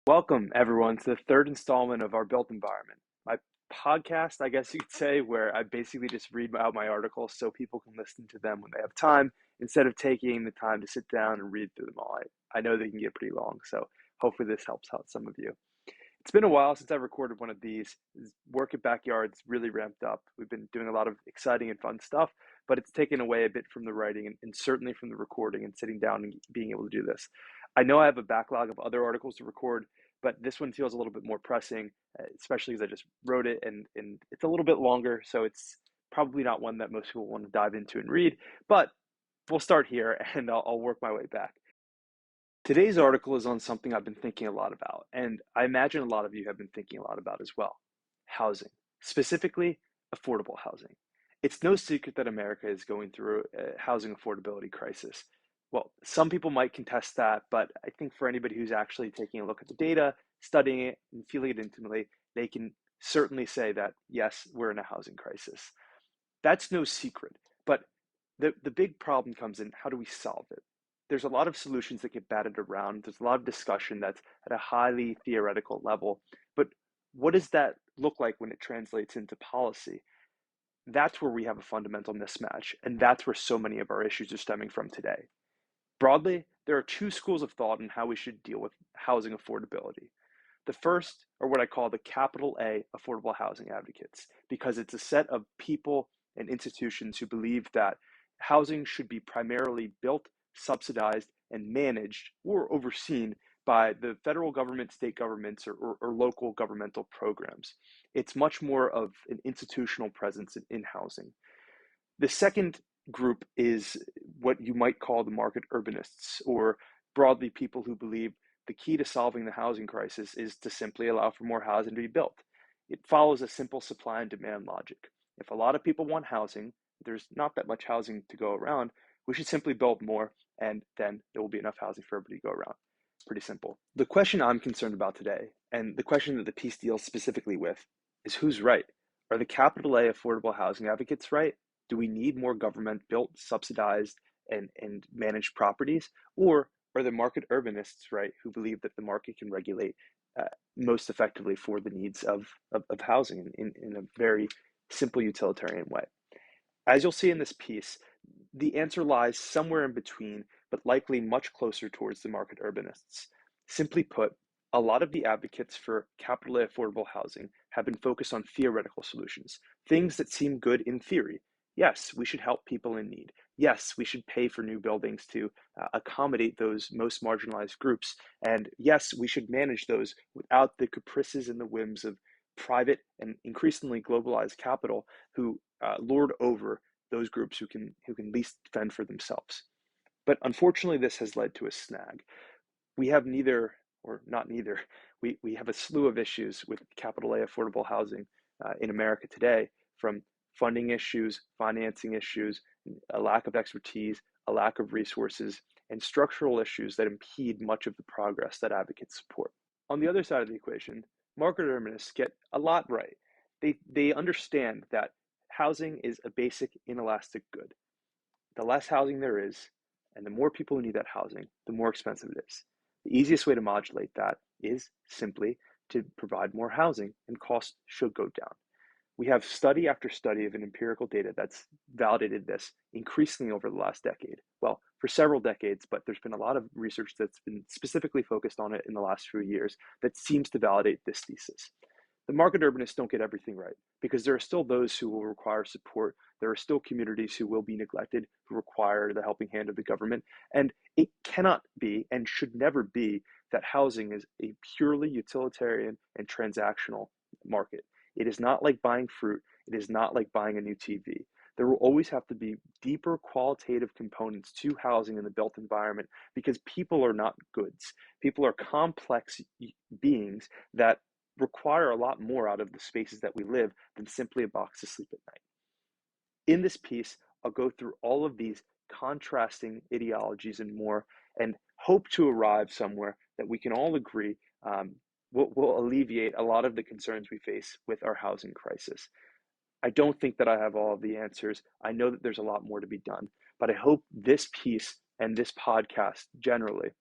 Welcome, everyone, to the third installment of our Built Environment, my podcast, I guess you could say, where I basically just read out my articles so people can listen to them when they have time instead of taking the time to sit down and read through them all. I know they can get pretty long, so hopefully this helps out some of you. It's been a while since I recorded one of these. Work at Backyard's really ramped up. We've been doing a lot of exciting and fun stuff, but it's taken away a bit from the writing and certainly from the recording and sitting down and being able to do this. I know I have a backlog of other articles to record, but this one feels a little bit more pressing, especially because I just wrote it and it's a little bit longer, so it's probably not one that most people want to dive into and read, but we'll start here and I'll work my way back. Today's article is on something I've been thinking a lot about, and I imagine a lot of you have been thinking a lot about as well: housing, specifically affordable housing. It's no secret that America is going through a housing affordability crisis. Well, some people might contest that, but I think for anybody who's actually taking a look at the data, studying it, and feeling it intimately, they can certainly say that, yes, we're in a housing crisis. That's no secret, but the big problem comes in: how do we solve it? There's a lot of solutions that get batted around. There's a lot of discussion that's at a highly theoretical level. But what does that look like when it translates into policy? That's where we have a fundamental mismatch. And that's where so many of our issues are stemming from today. Broadly, there are two schools of thought on how we should deal with housing affordability. The first are what I call the capital A affordable housing advocates, because it's a set of people and institutions who believe that housing should be primarily built, subsidized, and managed or overseen by the federal government, state governments, or local governmental programs. It's much more of an institutional presence in housing. The second group is what you might call the market urbanists, or broadly people who believe the key to solving the housing crisis is to simply allow for more housing to be built. It follows a simple supply and demand logic. If a lot of people want housing, there's not that much housing to go around. We should simply build more, and then there will be enough housing for everybody to go around. Pretty simple. The question I'm concerned about today, and the question that the piece deals specifically with, is who's right? Are the capital A affordable housing advocates right? Do we need more government built, subsidized, and managed properties? Or are the market urbanists right who believe that the market can regulate most effectively for the needs of housing in a very simple utilitarian way? As you'll see in this piece, the answer lies somewhere in between, but likely much closer towards the market urbanists. Simply put, a lot of the advocates for capital A affordable housing have been focused on theoretical solutions, things that seem good in theory. Yes, we should help people in need. Yes, we should pay for new buildings to accommodate those most marginalized groups. And yes, we should manage those without the caprices and the whims of private and increasingly globalized capital who lord over those groups who can least fend for themselves. But unfortunately, this has led to a snag. We have neither, or not neither, we have a slew of issues with capital A affordable housing in America today, from funding issues, financing issues, a lack of expertise, a lack of resources, and structural issues that impede much of the progress that advocates support. On the other side of the equation, market determinists get a lot right. They understand that housing is a basic inelastic good. The less housing there is, and the more people who need that housing, the more expensive it is. The easiest way to modulate that is simply to provide more housing, and costs should go down. We have study after study of an empirical data that's validated this increasingly over the last decade. Well, for several decades, but there's been a lot of research that's been specifically focused on it in the last few years that seems to validate this thesis. The market urbanists don't get everything right, because there are still those who will require support. There are still communities who will be neglected, who require the helping hand of the government. And it cannot be and should never be that housing is a purely utilitarian and transactional market. It is not like buying fruit. It is not like buying a new TV. There will always have to be deeper qualitative components to housing in the built environment, because people are not goods. People are complex beings that require a lot more out of the spaces that we live than simply a box to sleep at night. In this piece, I'll go through all of these contrasting ideologies and more, and hope to arrive somewhere that we can all agree will alleviate a lot of the concerns we face with our housing crisis. I don't think that I have all of the answers. I know that there's a lot more to be done, but I hope this piece and this podcast generally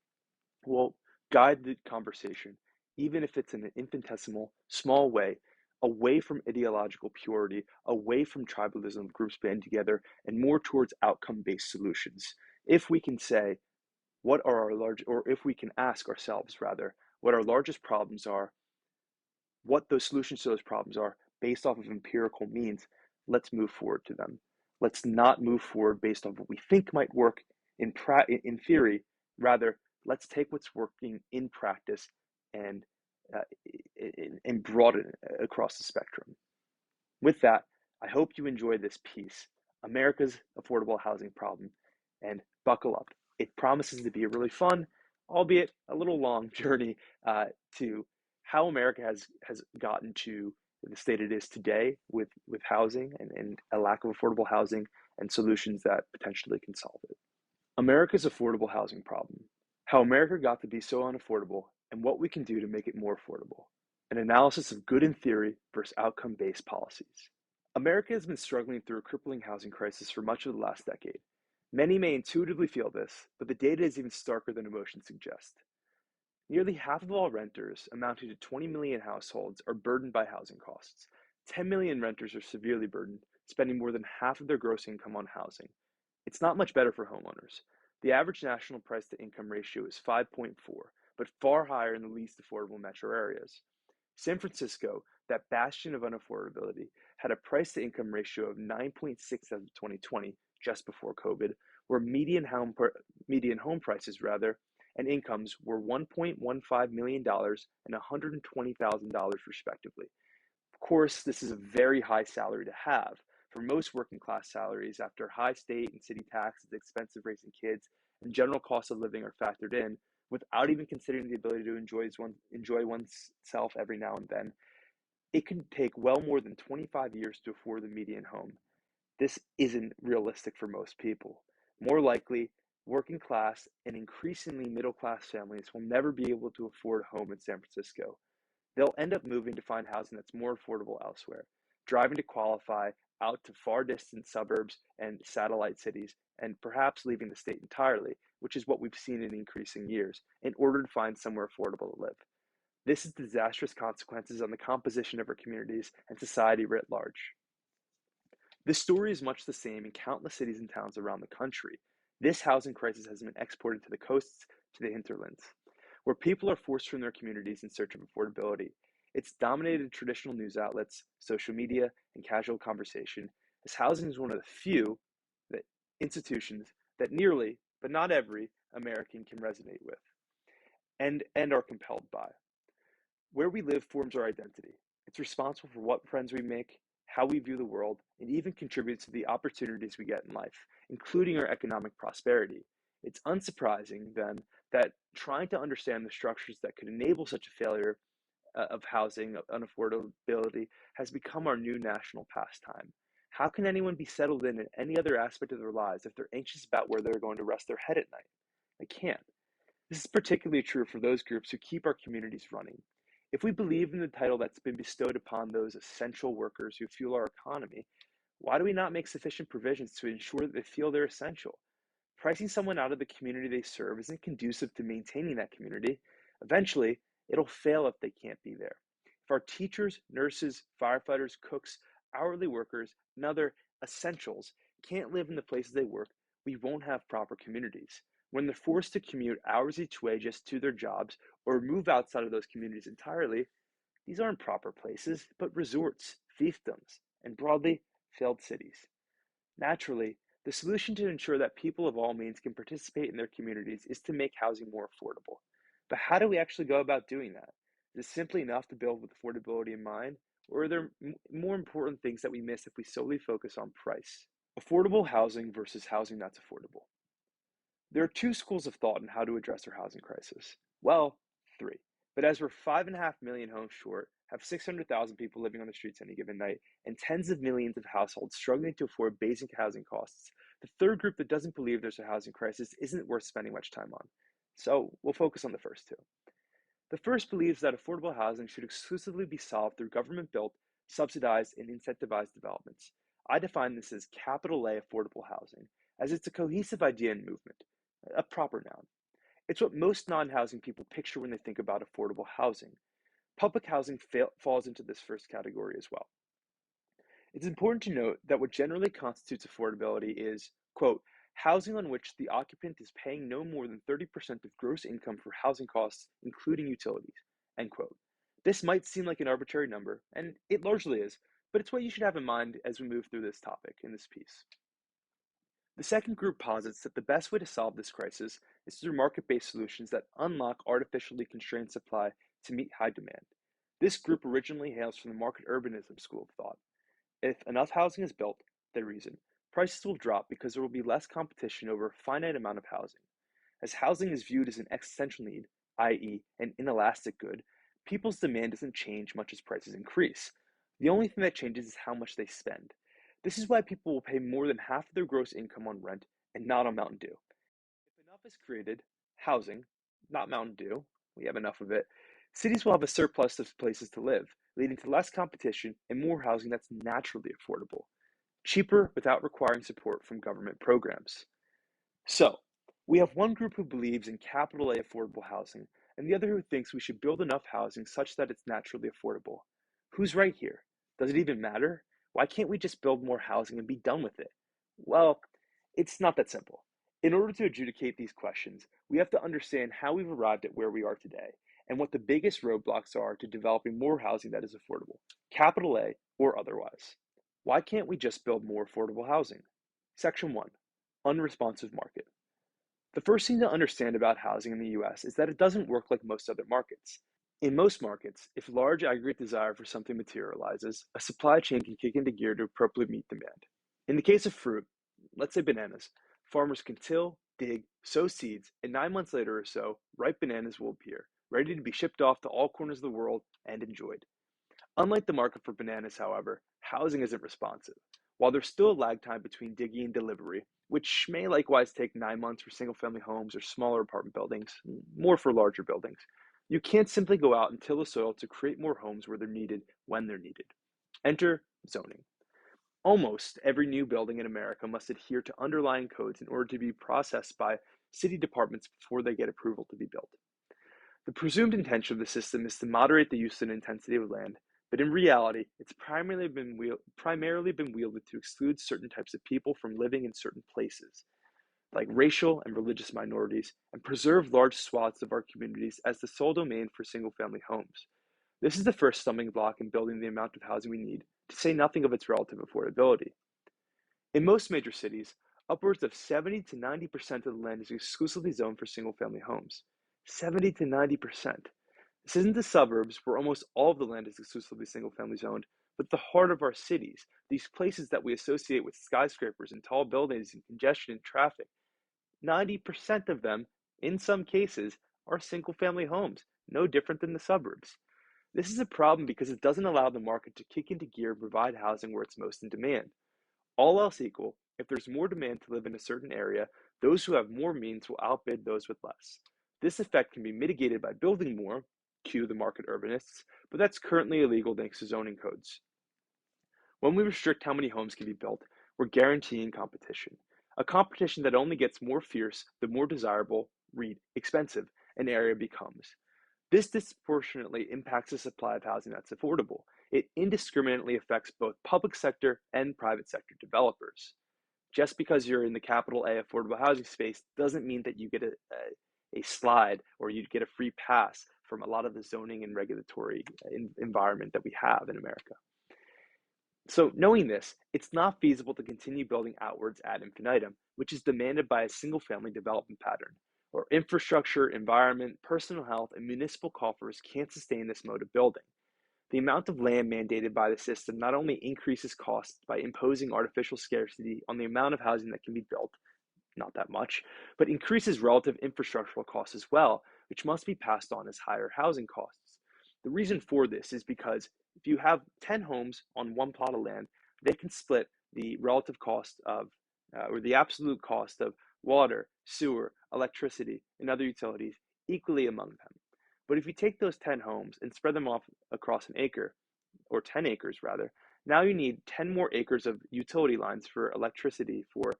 will guide the conversation even if it's in an infinitesimal, small way, away from ideological purity, away from tribalism of groups band together, and more towards outcome-based solutions. If we can say, what are our large, or if we can ask ourselves rather, what our largest problems are, what those solutions to those problems are based off of empirical means, let's move forward to them. Let's not move forward based on what we think might work in theory. Rather, let's take what's working in practice and uh, and broaden it across the spectrum. With that, I hope you enjoy this piece, America's Affordable Housing Problem, and buckle up. It promises to be a really fun, albeit a little long journey to how America has gotten to the state it is today with housing and a lack of affordable housing and solutions that potentially can solve it. America's affordable housing problem, how America got to be so unaffordable and what we can do to make it more affordable. An analysis of good in theory versus outcome-based policies. America has been struggling through a crippling housing crisis for much of the last decade. Many may intuitively feel this, but the data is even starker than emotions suggest. Nearly half of all renters, amounting to 20 million households, are burdened by housing costs. 10 million renters are severely burdened, spending more than half of their gross income on housing. It's not much better for homeowners. The average national price to income ratio is 5.4, but far higher in the least affordable metro areas. San Francisco, that bastion of unaffordability, had a price to income ratio of 9.6 as of 2020, just before COVID, where median home prices rather and incomes were $1.15 million and $120,000 respectively. Of course, this is a very high salary to have. For most working class salaries, after high state and city taxes, expensive raising kids, and general costs of living are factored in, without even considering the ability to enjoy oneself every now and then, it can take well more than 25 years to afford the median home. This isn't realistic for most people. More likely, working class and increasingly middle class families will never be able to afford a home in San Francisco. They'll end up moving to find housing that's more affordable elsewhere, driving to qualify out to far distant suburbs and satellite cities, and perhaps leaving the state entirely, which is what we've seen in increasing years, in order to find somewhere affordable to live. This has disastrous consequences on the composition of our communities and society writ large. This story is much the same in countless cities and towns around the country. This housing crisis has been exported to the coasts, to the hinterlands, where people are forced from their communities in search of affordability. It's dominated traditional news outlets, social media, and casual conversation, as housing is one of the few that institutions that nearly, but not every, American can resonate with and are compelled by. Where we live forms our identity. It's responsible for what friends we make, how we view the world, and even contributes to the opportunities we get in life, including our economic prosperity. It's unsurprising, then, that trying to understand the structures that could enable such a failure of housing, of unaffordability, has become our new national pastime. How can anyone be settled in any other aspect of their lives if they're anxious about where they're going to rest their head at night? They can't. This is particularly true for those groups who keep our communities running. If we believe in the title that's been bestowed upon those essential workers who fuel our economy, why do we not make sufficient provisions to ensure that they feel they're essential? Pricing someone out of the community they serve isn't conducive to maintaining that community. Eventually, it'll fail if they can't be there. If our teachers, nurses, firefighters, cooks, hourly workers, and other essentials can't live in the places they work, we won't have proper communities. When they're forced to commute hours each way just to their jobs or move outside of those communities entirely, these aren't proper places, but resorts, fiefdoms, and broadly, failed cities. Naturally, the solution to ensure that people of all means can participate in their communities is to make housing more affordable. But how do we actually go about doing that? Is it simply enough to build with affordability in mind, or are there more important things that we miss if we solely focus on price? Affordable housing versus housing that's affordable. There are two schools of thought on how to address our housing crisis. Well, three. But as we're 5.5 million homes short, have 600,000 people living on the streets any given night, and tens of millions of households struggling to afford basic housing costs, the third group that doesn't believe there's a housing crisis isn't worth spending much time on. So we'll focus on the first two. The first believes that affordable housing should exclusively be solved through government-built, subsidized, and incentivized developments. I define this as capital A affordable housing, as it's a cohesive idea and movement, a proper noun. It's what most non-housing people picture when they think about affordable housing. Public housing falls into this first category as well. It's important to note that what generally constitutes affordability is, quote, housing on which the occupant is paying no more than 30% of gross income for housing costs, including utilities, end quote. This might seem like an arbitrary number, and it largely is, but it's what you should have in mind as we move through this topic in this piece. The second group posits that the best way to solve this crisis is through market-based solutions that unlock artificially constrained supply to meet high demand. This group originally hails from the market urbanism school of thought. If enough housing is built, they reason, prices will drop because there will be less competition over a finite amount of housing. As housing is viewed as an existential need, i.e., an inelastic good, people's demand doesn't change much as prices increase. The only thing that changes is how much they spend. This is why people will pay more than half of their gross income on rent and not on Mountain Dew. If enough is created, housing, not Mountain Dew, we have enough of it, cities will have a surplus of places to live, leading to less competition and more housing that's naturally affordable, cheaper without requiring support from government programs. So, we have one group who believes in capital A affordable housing, and the other who thinks we should build enough housing such that it's naturally affordable. Who's right here? Does it even matter? Why can't we just build more housing and be done with it? Well, it's not that simple. In order to adjudicate these questions, we have to understand how we've arrived at where we are today and what the biggest roadblocks are to developing more housing that is affordable, capital A or otherwise. Why can't we just build more affordable housing? Section 1, Unresponsive Market. The first thing to understand about housing in the US is that it doesn't work like most other markets. In most markets, if large aggregate desire for something materializes, a supply chain can kick into gear to appropriately meet demand. In the case of fruit, let's say bananas, farmers can till, dig, sow seeds, and 9 months later or so, ripe bananas will appear, ready to be shipped off to all corners of the world and enjoyed. Unlike the market for bananas, however, housing isn't responsive. While there's still a lag time between digging and delivery, which may likewise take 9 months for single family homes or smaller apartment buildings, more for larger buildings, you can't simply go out and till the soil to create more homes where they're needed when they're needed. Enter zoning. Almost every new building in America must adhere to underlying codes in order to be processed by city departments before they get approval to be built. The presumed intention of the system is to moderate the use and intensity of land, but in reality, it's primarily been wielded to exclude certain types of people from living in certain places, like racial and religious minorities, and preserve large swaths of our communities as the sole domain for single-family homes. This is the first stumbling block in building the amount of housing we need, to say nothing of its relative affordability. In most major cities, upwards of 70 to 90% of the land is exclusively zoned for single-family homes. 70 to 90%. This isn't the suburbs, where almost all of the land is exclusively single-family zoned, but the heart of our cities, these places that we associate with skyscrapers and tall buildings and congestion and traffic. 90% of them, in some cases, are single-family homes, no different than the suburbs. This is a problem because it doesn't allow the market to kick into gear and provide housing where it's most in demand. All else equal, if there's more demand to live in a certain area, those who have more means will outbid those with less. This effect can be mitigated by building more, cue the market urbanists, but that's currently illegal thanks to zoning codes. When we restrict how many homes can be built, we're guaranteeing competition. A competition that only gets more fierce the more desirable, read expensive, an area becomes. This disproportionately impacts the supply of housing that's affordable. It indiscriminately affects both public sector and private sector developers. Just because you're in the capital A affordable housing space doesn't mean that you get a slide or you get a free pass from a lot of the zoning and regulatory environment that we have in America. So knowing this, it's not feasible to continue building outwards ad infinitum, which is demanded by a single-family development pattern. Or infrastructure, environment, personal health, and municipal coffers can't sustain this mode of building. The amount of land mandated by the system not only increases costs by imposing artificial scarcity on the amount of housing that can be built, not that much, but increases relative infrastructural costs as well, which must be passed on as higher housing costs. The reason for this is because if you have 10 homes on one plot of land, they can split the relative cost of, or the absolute cost of water, sewer, electricity, and other utilities equally among them. But if you take those 10 homes and spread them off across an acre, or 10 acres rather, now you need 10 more acres of utility lines for electricity, for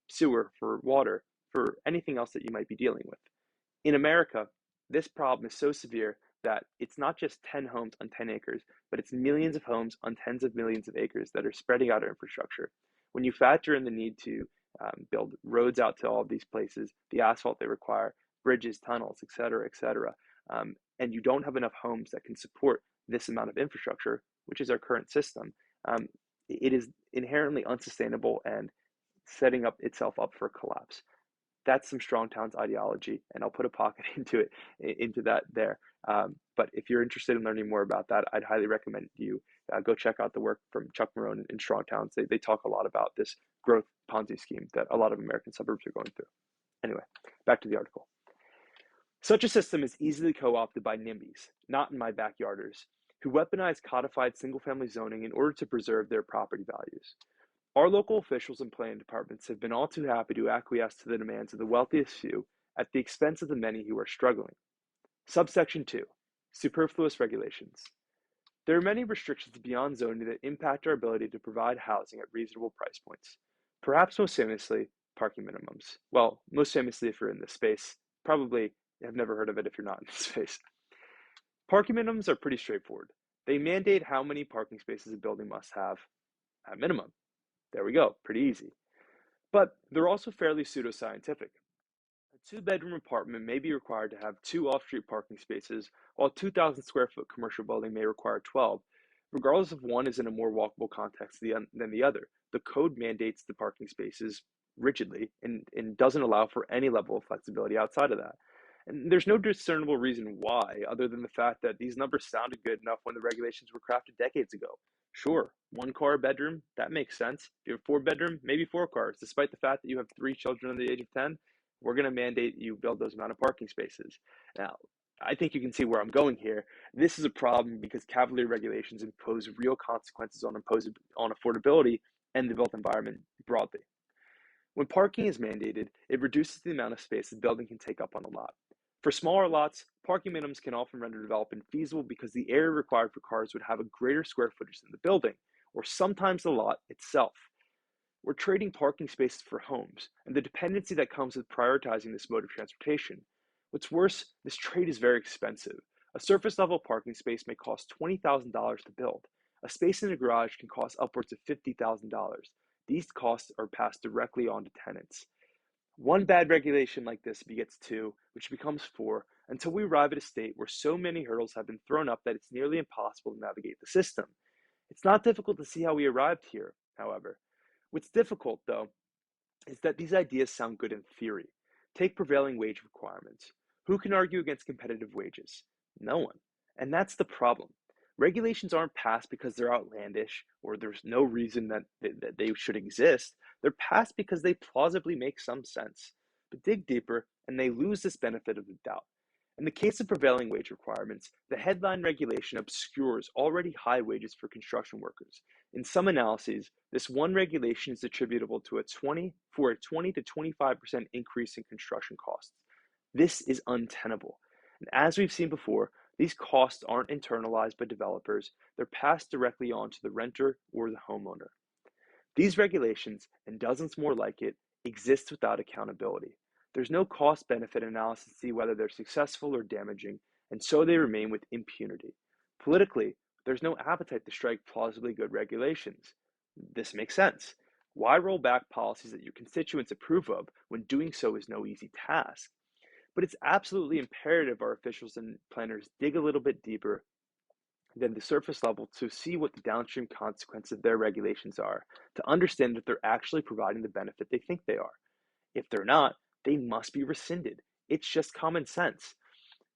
sewer, for water, for anything else that you might be dealing with. In America, this problem is so severe that it's not just 10 homes on 10 acres, but it's millions of homes on tens of millions of acres that are spreading out our infrastructure. When you factor in the need to build roads out to all of these places, the asphalt they require, bridges, tunnels, et cetera, and you don't have enough homes that can support this amount of infrastructure, which is our current system, um, it is inherently unsustainable and setting up itself up for collapse. That's some strong towns ideology, and I'll put a pocket into that there. But if you're interested in learning more about that, I'd highly recommend you go check out the work from Chuck Marone in Strong Towns. They talk a lot about this growth Ponzi scheme that a lot of American suburbs are going through. Anyway, back to the article. Such a system is easily co-opted by NIMBYs, not in my backyarders, who weaponize codified single-family zoning in order to preserve their property values. Our local officials and planning departments have been all too happy to acquiesce to the demands of the wealthiest few at the expense of the many who are struggling. Subsection 2. Superfluous regulations. There are many restrictions beyond zoning that impact our ability to provide housing at reasonable price points. Perhaps most famously, parking minimums. Well, most famously if you're in this space. Probably have never heard of it if you're not in this space. Parking minimums are pretty straightforward. They mandate how many parking spaces a building must have at minimum. There we go, pretty easy. But they're also fairly pseudoscientific. A two-bedroom apartment may be required to have two off-street parking spaces, while a 2,000 square foot commercial building may require 12, regardless if one is in a more walkable context than the other. The code mandates the parking spaces rigidly and doesn't allow for any level of flexibility outside of that. And there's no discernible reason why, other than the fact that these numbers sounded good enough when the regulations were crafted decades ago. Sure, one car a bedroom, that makes sense. If you have four bedroom, maybe four cars. Despite the fact that you have three children under the age of 10, we're going to mandate you build those amount of parking spaces. Now, I think you can see where I'm going here. This is a problem because cavalier regulations impose real consequences on affordability and the built environment broadly. When parking is mandated, it reduces the amount of space the building can take up on a lot. For smaller lots, parking minimums can often render development feasible because the area required for cars would have a greater square footage than the building, or sometimes the lot itself. We're trading parking spaces for homes and the dependency that comes with prioritizing this mode of transportation. What's worse, this trade is very expensive. A surface level parking space may cost $20,000 to build. A space in a garage can cost upwards of $50,000. These costs are passed directly on to tenants. One bad regulation like this begets two, which becomes four, until we arrive at a state where so many hurdles have been thrown up that it's nearly impossible to navigate the system. It's not difficult to see how we arrived here, however. What's difficult, though, is that these ideas sound good in theory. Take prevailing wage requirements. Who can argue against competitive wages? No one. And that's the problem. Regulations aren't passed because they're outlandish or there's no reason that they should exist. They're passed because they plausibly make some sense. But dig deeper, and they lose this benefit of the doubt. In the case of prevailing wage requirements, the headline regulation obscures already high wages for construction workers. In some analyses, this one regulation is attributable to a 20 to 25% increase in construction costs. This is untenable. And as we've seen before, these costs aren't internalized by developers, they're passed directly on to the renter or the homeowner. These regulations, and dozens more like it, exist without accountability. There's no cost-benefit analysis to see whether they're successful or damaging, and so they remain with impunity. Politically, there's no appetite to strike plausibly good regulations. This makes sense. Why roll back policies that your constituents approve of when doing so is no easy task? But it's absolutely imperative our officials and planners dig a little bit deeper than the surface level to see what the downstream consequences of their regulations are, to understand if they're actually providing the benefit they think they are. If they're not, they must be rescinded. It's just common sense.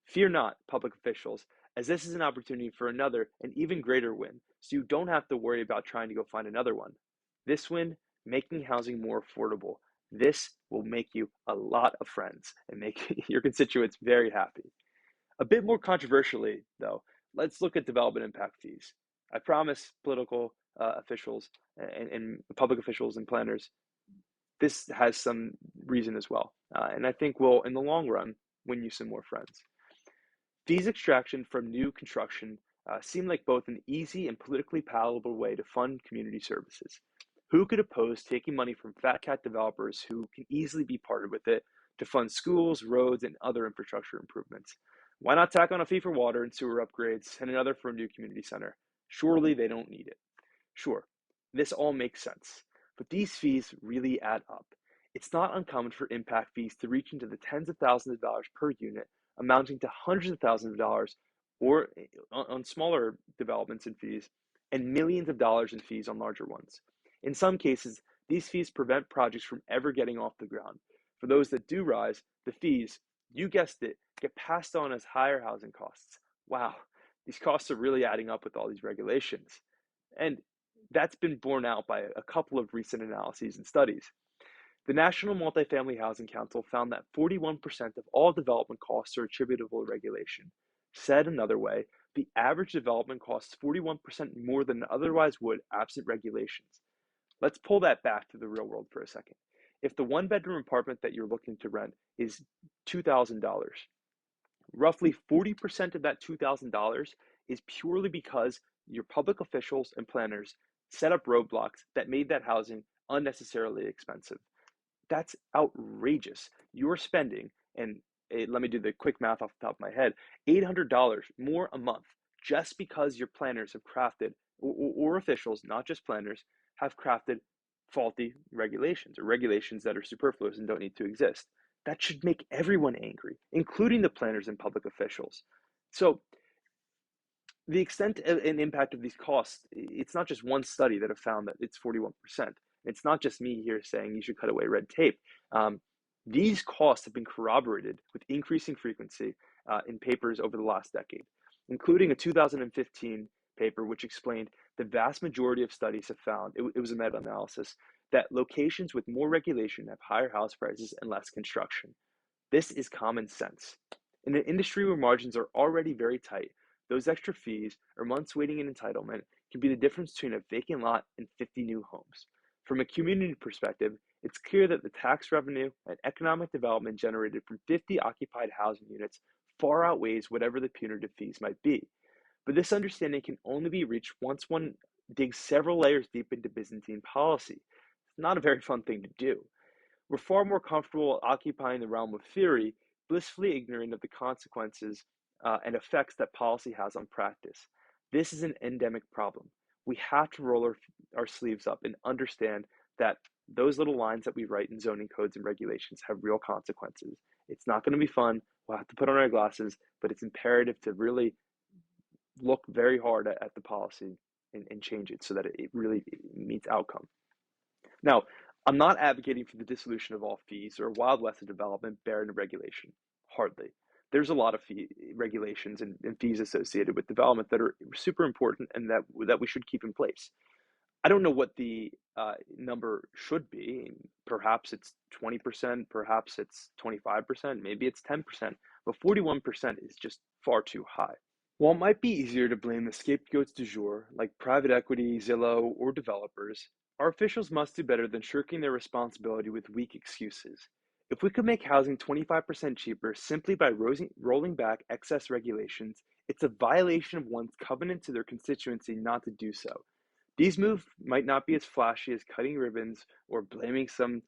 Fear not, public officials, as this is an opportunity for another and even greater win, so you don't have to worry about trying to go find another one. This win, making housing more affordable. This will make you a lot of friends and make your constituents very happy. A bit more controversially, though, let's look at development impact fees. I promise political officials and public officials and planners, this has some reason as well. And I think will, in the long run, win you some more friends. Fees extraction from new construction seem like both an easy and politically palatable way to fund community services. Who could oppose taking money from fat cat developers who can easily be partnered with it to fund schools, roads, and other infrastructure improvements. Why not tack on a fee for water and sewer upgrades and another for a new community center? Surely they don't need it. Sure, this all makes sense, but these fees really add up. It's not uncommon for impact fees to reach into the tens of thousands of dollars per unit, amounting to hundreds of thousands of dollars or on smaller developments and fees, and millions of dollars in fees on larger ones. In some cases, these fees prevent projects from ever getting off the ground. For those that do rise, the fees, you guessed it, get passed on as higher housing costs. Wow, these costs are really adding up with all these regulations. And that's been borne out by a couple of recent analyses and studies. The National Multifamily Housing Council found that 41% of all development costs are attributable to regulation. Said another way, the average development costs 41% more than it otherwise would absent regulations. Let's pull that back to the real world for a second. If the one bedroom apartment that you're looking to rent is $2,000, roughly 40% of that $2,000 is purely because your public officials and planners set up roadblocks that made that housing unnecessarily expensive. That's outrageous. You're spending, and let me do the quick math off the top of my head, $800 more a month just because your planners have crafted, or officials, not just planners, have crafted faulty regulations or regulations that are superfluous and don't need to exist. That should make everyone angry, including the planners and public officials. So the extent and impact of these costs, it's not just one study that have found that it's 41%. It's not just me here saying you should cut away red tape. These costs have been corroborated with increasing frequency in papers over the last decade, including a 2015 paper which explained the vast majority of studies have found, it was a meta-analysis, that locations with more regulation have higher house prices and less construction. This is common sense. In an industry where margins are already very tight, those extra fees or months waiting in entitlement can be the difference between a vacant lot and 50 new homes. From a community perspective, it's clear that the tax revenue and economic development generated from 50 occupied housing units far outweighs whatever the punitive fees might be. But this understanding can only be reached once one digs several layers deep into Byzantine policy. It's not a very fun thing to do. We're far more comfortable occupying the realm of theory, blissfully ignorant of the consequences and effects that policy has on practice. This is an endemic problem. We have to roll our sleeves up and understand that those little lines that we write in zoning codes and regulations have real consequences. It's not going to be fun. We'll have to put on our glasses, but it's imperative to really look very hard at the policy and change it so that it really meets outcome. Now, I'm not advocating for the dissolution of all fees or a Wild West of development barren of regulation. Hardly. There's a lot of regulations and fees associated with development that are super important and that we should keep in place. I don't know what the number should be. Perhaps it's 20%, perhaps it's 25%, maybe it's 10%, but 41% is just far too high. While it might be easier to blame the scapegoats du jour, like private equity, Zillow, or developers, our officials must do better than shirking their responsibility with weak excuses. If we could make housing 25% cheaper simply by rolling back excess regulations, it's a violation of one's covenant to their constituency not to do so. These moves might not be as flashy as cutting ribbons or blaming some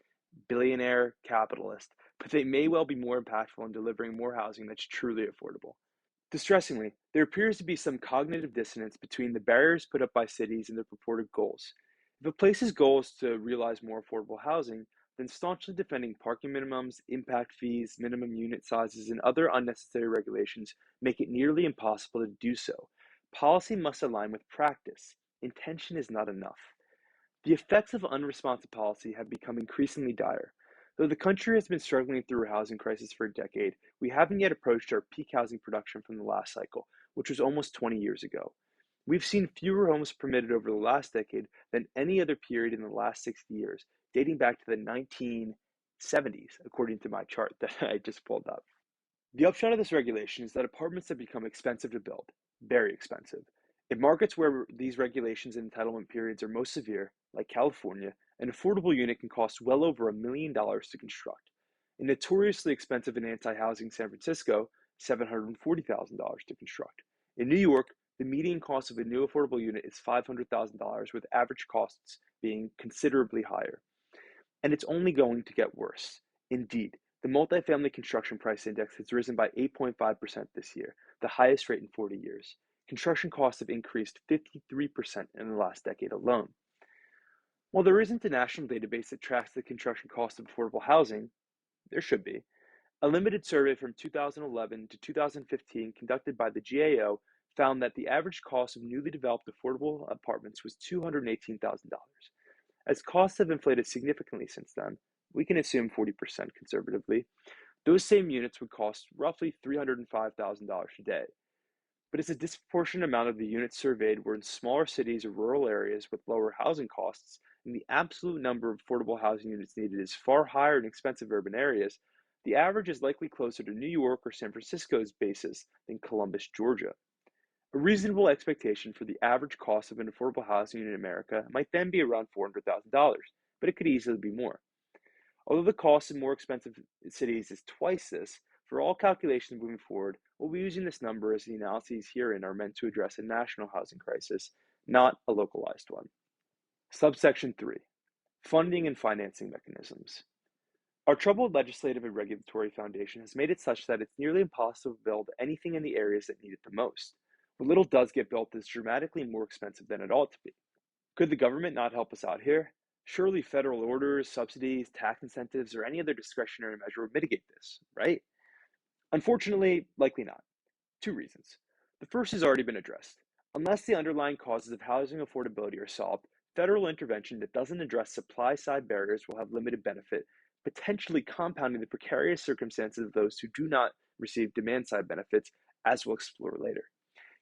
billionaire capitalist, but they may well be more impactful in delivering more housing that's truly affordable. Distressingly, there appears to be some cognitive dissonance between the barriers put up by cities and their purported goals. If a place's goal is to realize more affordable housing, then staunchly defending parking minimums, impact fees, minimum unit sizes, and other unnecessary regulations make it nearly impossible to do so. Policy must align with practice. Intention is not enough. The effects of unresponsive policy have become increasingly dire. Though the country has been struggling through a housing crisis for a decade, we haven't yet approached our peak housing production from the last cycle, which was almost 20 years ago. We've seen fewer homes permitted over the last decade than any other period in the last 60 years, dating back to the 1970s, according to my chart that I just pulled up. The upshot of this regulation is that apartments have become expensive to build, very expensive. In markets where these regulations and entitlement periods are most severe, like California, an affordable unit can cost well over $1 million to construct. In notoriously expensive and anti-housing San Francisco, $740,000 to construct. In New York, the median cost of a new affordable unit is $500,000, with average costs being considerably higher. And it's only going to get worse. Indeed, The multifamily construction price index has risen by 8.5% this year, the highest rate in 40 years. Construction costs have increased 53% in the last decade alone. While there isn't a national database that tracks the construction cost of affordable housing, there should be. A limited survey from 2011 to 2015 conducted by the GAO found that the average cost of newly developed affordable apartments was $218,000. As costs have inflated significantly since then, we can assume 40% conservatively, those same units would cost roughly $305,000 today. But as a disproportionate amount of the units surveyed were in smaller cities or rural areas with lower housing costs, and the absolute number of affordable housing units needed is far higher in expensive urban areas, the average is likely closer to New York or San Francisco's basis than Columbus, Georgia. A reasonable expectation for the average cost of an affordable housing unit in America might then be around $400,000, but it could easily be more. Although the cost in more expensive cities is twice this, for all calculations moving forward, we'll be using this number as the analyses herein are meant to address a national housing crisis, not a localized one. Subsection 3. Funding and financing mechanisms. Our troubled legislative and regulatory foundation has made it such that it's nearly impossible to build anything in the areas that need it the most. What little does get built is dramatically more expensive than it ought to be. Could the government not help us out here? Surely federal orders, subsidies, tax incentives, or any other discretionary measure would mitigate this, right? Unfortunately, likely not. Two reasons. The first has already been addressed. Unless the underlying causes of housing affordability are solved, federal intervention that doesn't address supply side barriers will have limited benefit, potentially compounding the precarious circumstances of those who do not receive demand side benefits, as we'll explore later.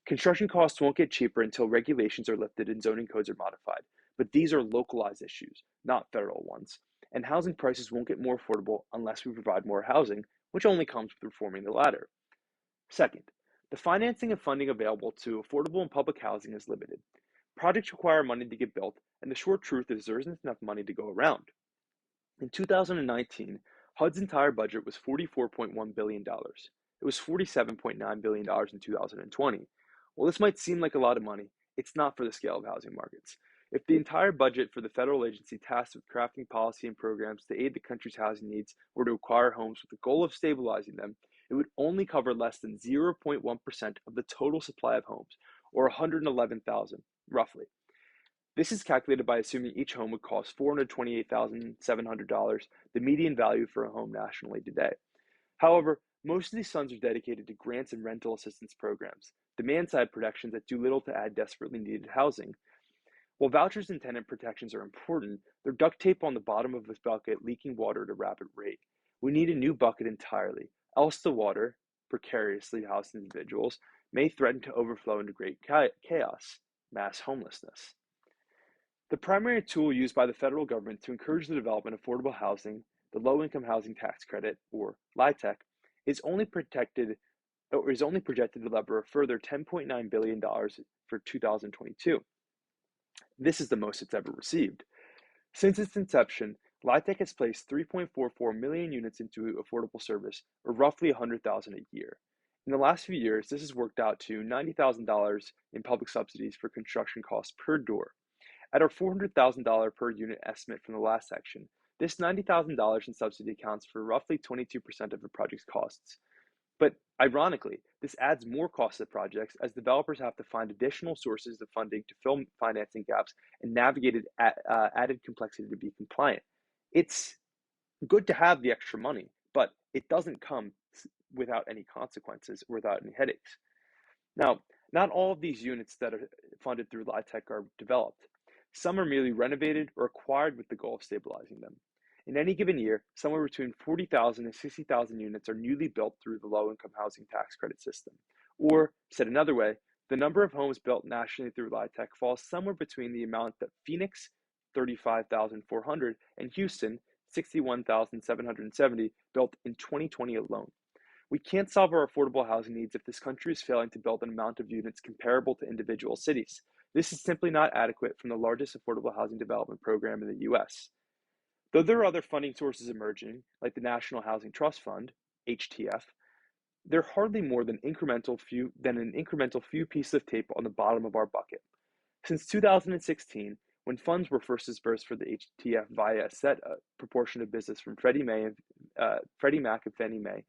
Construction costs won't get cheaper until regulations are lifted and zoning codes are modified, but these are localized issues, not federal ones. And housing prices won't get more affordable unless we provide more housing, which only comes with reforming the latter. Second, the financing and funding available to affordable and public housing is limited. Projects require money to get built, and the short truth is there isn't enough money to go around. In 2019, HUD's entire budget was $44.1 billion. It was $47.9 billion in 2020. While this might seem like a lot of money, it's not for the scale of housing markets. If the entire budget for the federal agency tasked with crafting policy and programs to aid the country's housing needs were to acquire homes with the goal of stabilizing them, it would only cover less than 0.1% of the total supply of homes, or 111,000, roughly. This is calculated by assuming each home would cost $428,700, the median value for a home nationally today. However, most of these funds are dedicated to grants and rental assistance programs, demand-side protections that do little to add desperately needed housing. While vouchers and tenant protections are important, they're duct tape on the bottom of this bucket leaking water at a rapid rate. We need a new bucket entirely, else the water, precariously housed individuals, may threaten to overflow into great chaos, mass homelessness. The primary tool used by the federal government to encourage the development of affordable housing, the Low-Income Housing Tax Credit, or LIHTC, is only projected to lever a further $10.9 billion for 2022. This is the most it's ever received. Since its inception, LIHTC has placed 3.44 million units into affordable service, or roughly 100,000 a year. In the last few years, this has worked out to $90,000 in public subsidies for construction costs per door. At our $400,000 per unit estimate from the last section, this $90,000 in subsidy accounts for roughly 22% of the project's costs. But ironically, this adds more costs to projects as developers have to find additional sources of funding to fill financing gaps and navigate added complexity to be compliant. It's good to have the extra money, but it doesn't come without any consequences or without any headaches. Now, not all of these units that are funded through LIHTC are developed. Some are merely renovated or acquired with the goal of stabilizing them. In any given year, somewhere between 40,000 and 60,000 units are newly built through the Low-Income Housing Tax Credit system. Or, said another way, the number of homes built nationally through LIHTC falls somewhere between the amount that Phoenix, 35,400, and Houston, 61,770, built in 2020 alone. We can't solve our affordable housing needs if this country is failing to build an amount of units comparable to individual cities. This is simply not adequate from the largest affordable housing development program in the US. Though there are other funding sources emerging, like the National Housing Trust Fund, HTF, they're hardly more than an incremental few pieces of tape on the bottom of our bucket. Since 2016, when funds were first disbursed for the HTF via a set proportion of business from Freddie Mae Freddie Mac, and Fannie Mae,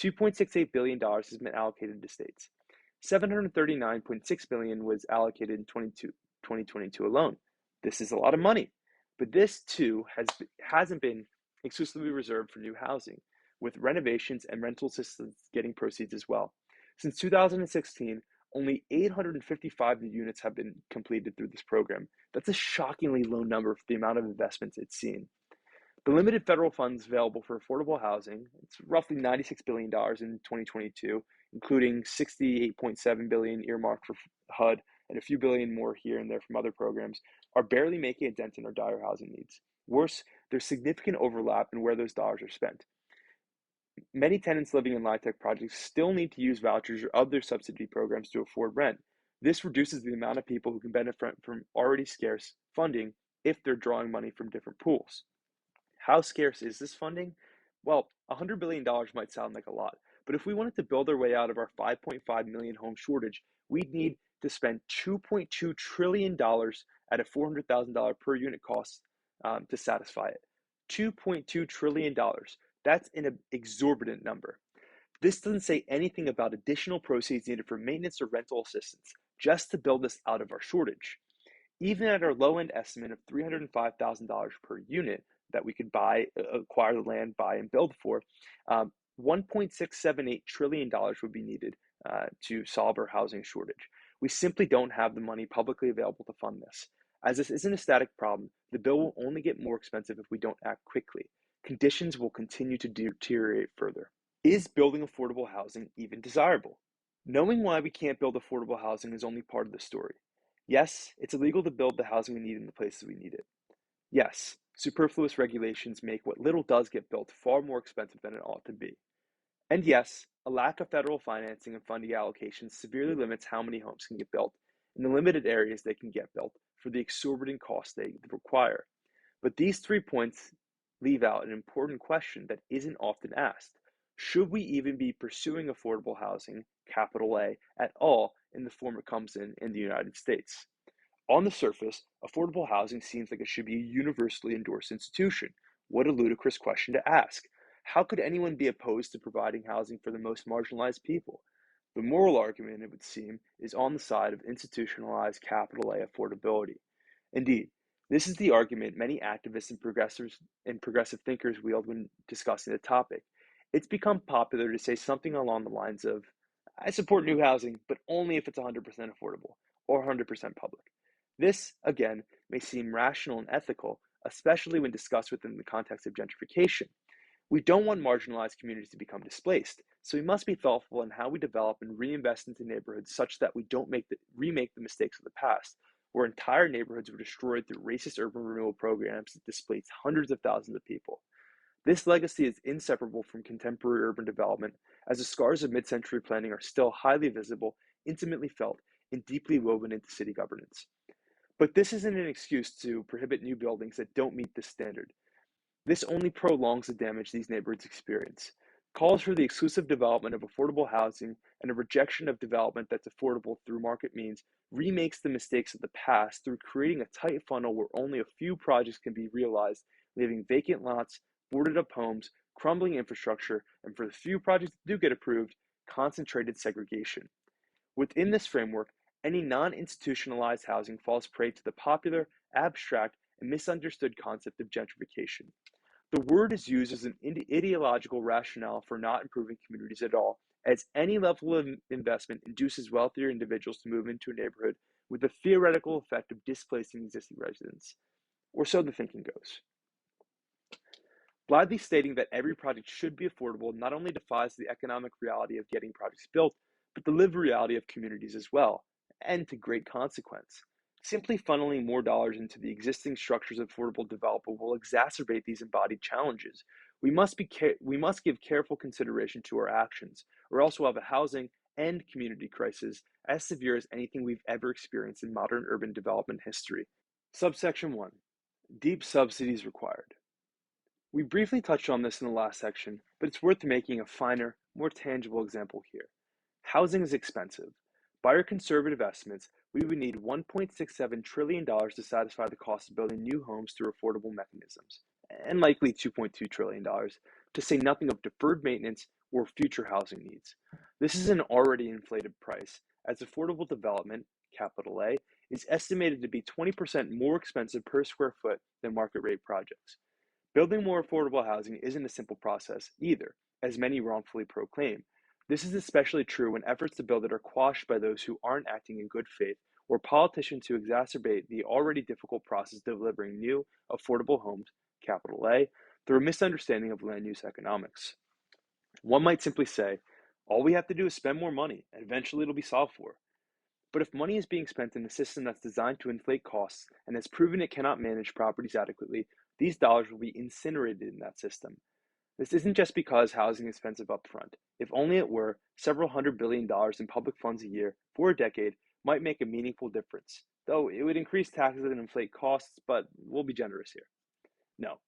$2.68 billion has been allocated to states. 739.6 billion was allocated in 2022 alone. This is a lot of money, but this too hasn't been exclusively reserved for new housing, with renovations and rental assistance getting proceeds as well. Since 2016, only 855 new units have been completed through this program. That's a shockingly low number for the amount of investments it's seen. The limited federal funds available for affordable housing, it's roughly $96 billion in 2022, including $68.7 billion earmarked for HUD and a few billion more here and there from other programs, are barely making a dent in our dire housing needs. Worse, there's significant overlap in where those dollars are spent. Many tenants living in LIHTC projects still need to use vouchers or other subsidy programs to afford rent. This reduces the amount of people who can benefit from already scarce funding if they're drawing money from different pools. How scarce is this funding? Well, $100 billion might sound like a lot, but if we wanted to build our way out of our 5.5 million home shortage, we'd need to spend $2.2 trillion at a $400,000 per unit cost to satisfy it. $2.2 trillion. That's an exorbitant number. This doesn't say anything about additional proceeds needed for maintenance or rental assistance just to build us out of our shortage. Even at our low end estimate of $305,000 per unit that we could acquire the land, buy, and build for, $1.678 trillion would be needed to solve our housing shortage. We simply don't have the money publicly available to fund this. As this isn't a static problem, the bill will only get more expensive if we don't act quickly. Conditions will continue to deteriorate further. Is building affordable housing even desirable? Knowing why we can't build affordable housing is only part of the story. Yes, it's illegal to build the housing we need in the places we need it. Yes, superfluous regulations make what little does get built far more expensive than it ought to be. And yes, a lack of federal financing and funding allocations severely limits how many homes can get built in the limited areas they can get built for the exorbitant costs they require. But these 3 points leave out an important question that isn't often asked. Should we even be pursuing affordable housing, capital A, at all in the form it comes in the United States? On the surface, affordable housing seems like it should be a universally endorsed institution. What a ludicrous question to ask. How could anyone be opposed to providing housing for the most marginalized people? The moral argument, it would seem, is on the side of institutionalized capital A affordability. Indeed, this is the argument many activists and progressive thinkers wield when discussing the topic. It's become popular to say something along the lines of, I support new housing, but only if it's 100% affordable or 100% public. This, again, may seem rational and ethical, especially when discussed within the context of gentrification. We don't want marginalized communities to become displaced, so we must be thoughtful in how we develop and reinvest into neighborhoods such that we don't remake the mistakes of the past, where entire neighborhoods were destroyed through racist urban renewal programs that displaced hundreds of thousands of people. This legacy is inseparable from contemporary urban development, as the scars of mid-century planning are still highly visible, intimately felt, and deeply woven into city governance. But this isn't an excuse to prohibit new buildings that don't meet this standard. This only prolongs the damage these neighborhoods experience. Calls for the exclusive development of affordable housing and a rejection of development that's affordable through market means remakes the mistakes of the past through creating a tight funnel where only a few projects can be realized, leaving vacant lots, boarded up homes, crumbling infrastructure, and for the few projects that do get approved, concentrated segregation. Within this framework, any non-institutionalized housing falls prey to the popular, abstract, and misunderstood concept of gentrification. The word is used as an ideological rationale for not improving communities at all, as any level of investment induces wealthier individuals to move into a neighborhood with the theoretical effect of displacing existing residents. Or so the thinking goes. Blithely stating that every project should be affordable not only defies the economic reality of getting projects built, but the lived reality of communities as well, and to great consequence. Simply funneling more dollars into the existing structures of affordable development will exacerbate these embodied challenges. We must give careful consideration to our actions, or else we'll have a housing and community crisis as severe as anything we've ever experienced in modern urban development history. Subsection 1. Deep subsidies required. We briefly touched on this in the last section, but it's worth making a finer, more tangible example here. Housing is expensive. By our conservative estimates, we would need $1.67 trillion to satisfy the cost of building new homes through affordable mechanisms, and likely $2.2 trillion to say nothing of deferred maintenance or future housing needs. This is an already inflated price, as affordable development, capital A, is estimated to be 20% more expensive per square foot than market rate projects. Building more affordable housing isn't a simple process either, as many wrongfully proclaim. This is especially true when efforts to build it are quashed by those who aren't acting in good faith or politicians who exacerbate the already difficult process of delivering new, affordable homes, capital A, through a misunderstanding of land use economics. One might simply say, all we have to do is spend more money, and eventually it'll be solved for. But if money is being spent in a system that's designed to inflate costs and has proven it cannot manage properties adequately, these dollars will be incinerated in that system. This isn't just because housing is expensive upfront. If only it were, several $100 billion in public funds a year for a decade might make a meaningful difference, though it would increase taxes and inflate costs, but we'll be generous here. No.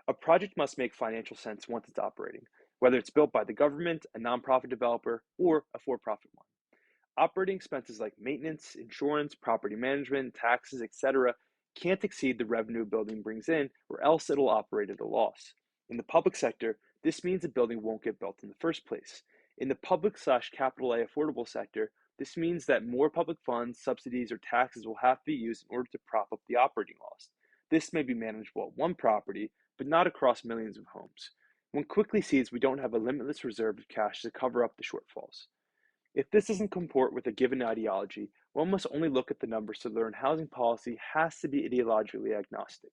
A project must make financial sense once it's operating, whether it's built by the government, a nonprofit developer, or a for-profit one. Operating expenses like maintenance, insurance, property management, taxes, etc., can't exceed the revenue a building brings in, or else it'll operate at a loss. In the public sector, this means a building won't get built in the first place. In the public/capital A affordable sector, this means that more public funds, subsidies, or taxes will have to be used in order to prop up the operating loss. This may be manageable at one property, but not across millions of homes. One quickly sees we don't have a limitless reserve of cash to cover up the shortfalls. If this doesn't comport with a given ideology, one must only look at the numbers to learn housing policy has to be ideologically agnostic.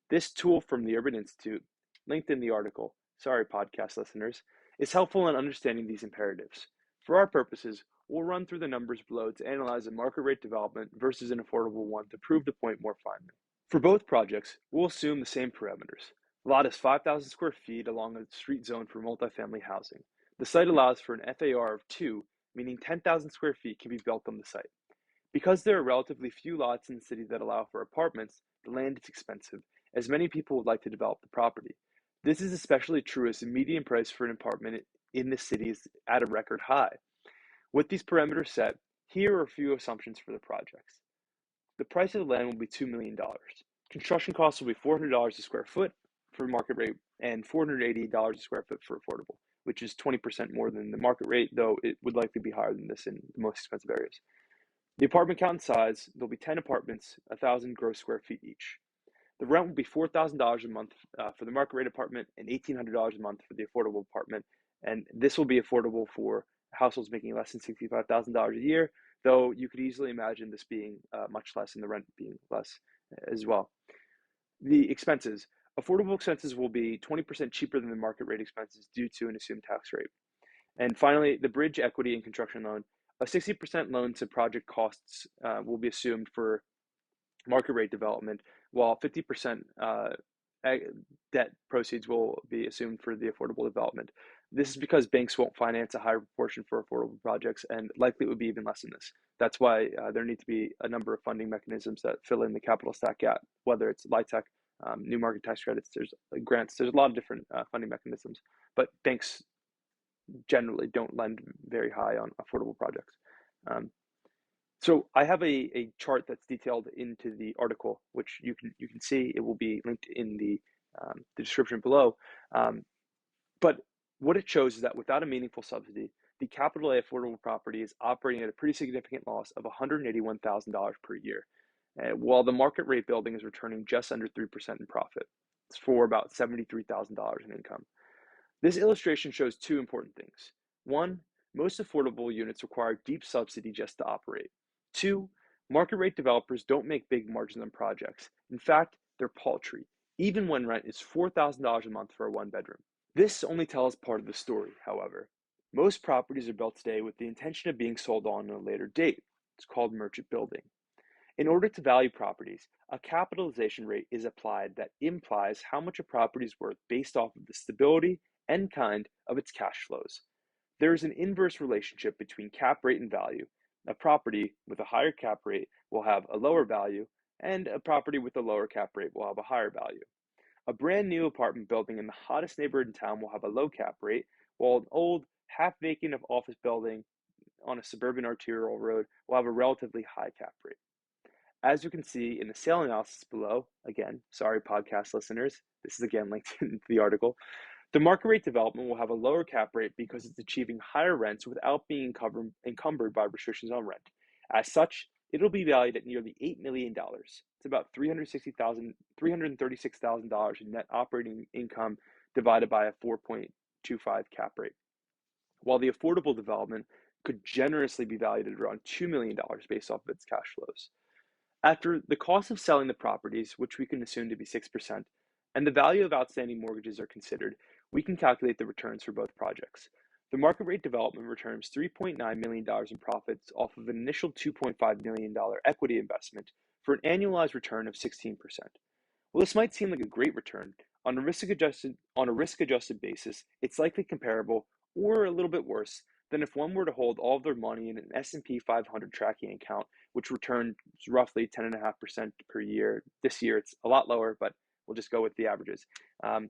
This tool from the Urban Institute, linked in the article, sorry podcast listeners, is helpful in understanding these imperatives. For our purposes, we'll run through the numbers below to analyze a market rate development versus an affordable one to prove the point more finely. For both projects, we'll assume the same parameters. The lot is 5,000 square feet along a street zone for multifamily housing. The site allows for an FAR of 2, meaning 10,000 square feet can be built on the site. Because there are relatively few lots in the city that allow for apartments, the land is expensive, as many people would like to develop the property. This is especially true as the median price for an apartment in the city is at a record high. With these parameters set, here are a few assumptions for the projects. The price of the land will be $2 million. Construction costs will be $400 a square foot for market rate and $480 a square foot for affordable, which is 20% more than the market rate, though it would likely be higher than this in the most expensive areas. The apartment count and size, there'll be 10 apartments, 1,000 gross square feet each. The rent will be $4,000 a month for the market rate apartment and $1,800 a month for the affordable apartment. And this will be affordable for households making less than $65,000 a year, though you could easily imagine this being much less and the rent being less as well. The expenses. Affordable expenses will be 20% cheaper than the market rate expenses due to an assumed tax rate. And finally, the bridge equity and construction loan. A 60% loan to project costs will be assumed for market rate development, while 50% debt proceeds will be assumed for the affordable development. This is because banks won't finance a higher proportion for affordable projects, and likely it would be even less than this. That's why there need to be a number of funding mechanisms that fill in the capital stack gap, whether it's LIHTC, new market tax credits, there's grants, there's a lot of different funding mechanisms, but banks generally don't lend very high on affordable projects. So I have a chart that's detailed into the article, which you can see. It will be linked in the description below. But what it shows is that without a meaningful subsidy, the capital A affordable property is operating at a pretty significant loss of $181,000 per year, while the market rate building is returning just under 3% in profit. It's for about $73,000 in income. This illustration shows two important things. One, most affordable units require deep subsidy just to operate. Two, market rate developers don't make big margins on projects. In fact, they're paltry, even when rent is $4,000 a month for a one bedroom. This only tells part of the story, however. Most properties are built today with the intention of being sold on at a later date. It's called merchant building. In order to value properties, a capitalization rate is applied that implies how much a property is worth based off of the stability and kind of its cash flows. There is an inverse relationship between cap rate and value. A property with a higher cap rate will have a lower value, and a property with a lower cap rate will have a higher value. A brand new apartment building in the hottest neighborhood in town will have a low cap rate, while an old, half-vacant office building on a suburban arterial road will have a relatively high cap rate. As you can see in the sale analysis below, again, sorry podcast listeners, this is again linked in the article, The market rate development will have a lower cap rate because it's achieving higher rents without being encumbered by restrictions on rent. As such, it'll be valued at nearly $8 million. It's about $336,000 in net operating income divided by a 4.25 cap rate. While the affordable development could generously be valued at around $2 million based off of its cash flows. After the cost of selling the properties, which we can assume to be 6%, and the value of outstanding mortgages are considered, we can calculate the returns for both projects. The market rate development returns $3.9 million in profits off of an initial $2.5 million equity investment for an annualized return of 16%. Well, this might seem like a great return. On a risk adjusted basis, it's likely comparable or a little bit worse than if one were to hold all of their money in an S&P 500 tracking account, which returns roughly 10.5% per year. This year, it's a lot lower, but we'll just go with the averages. Um,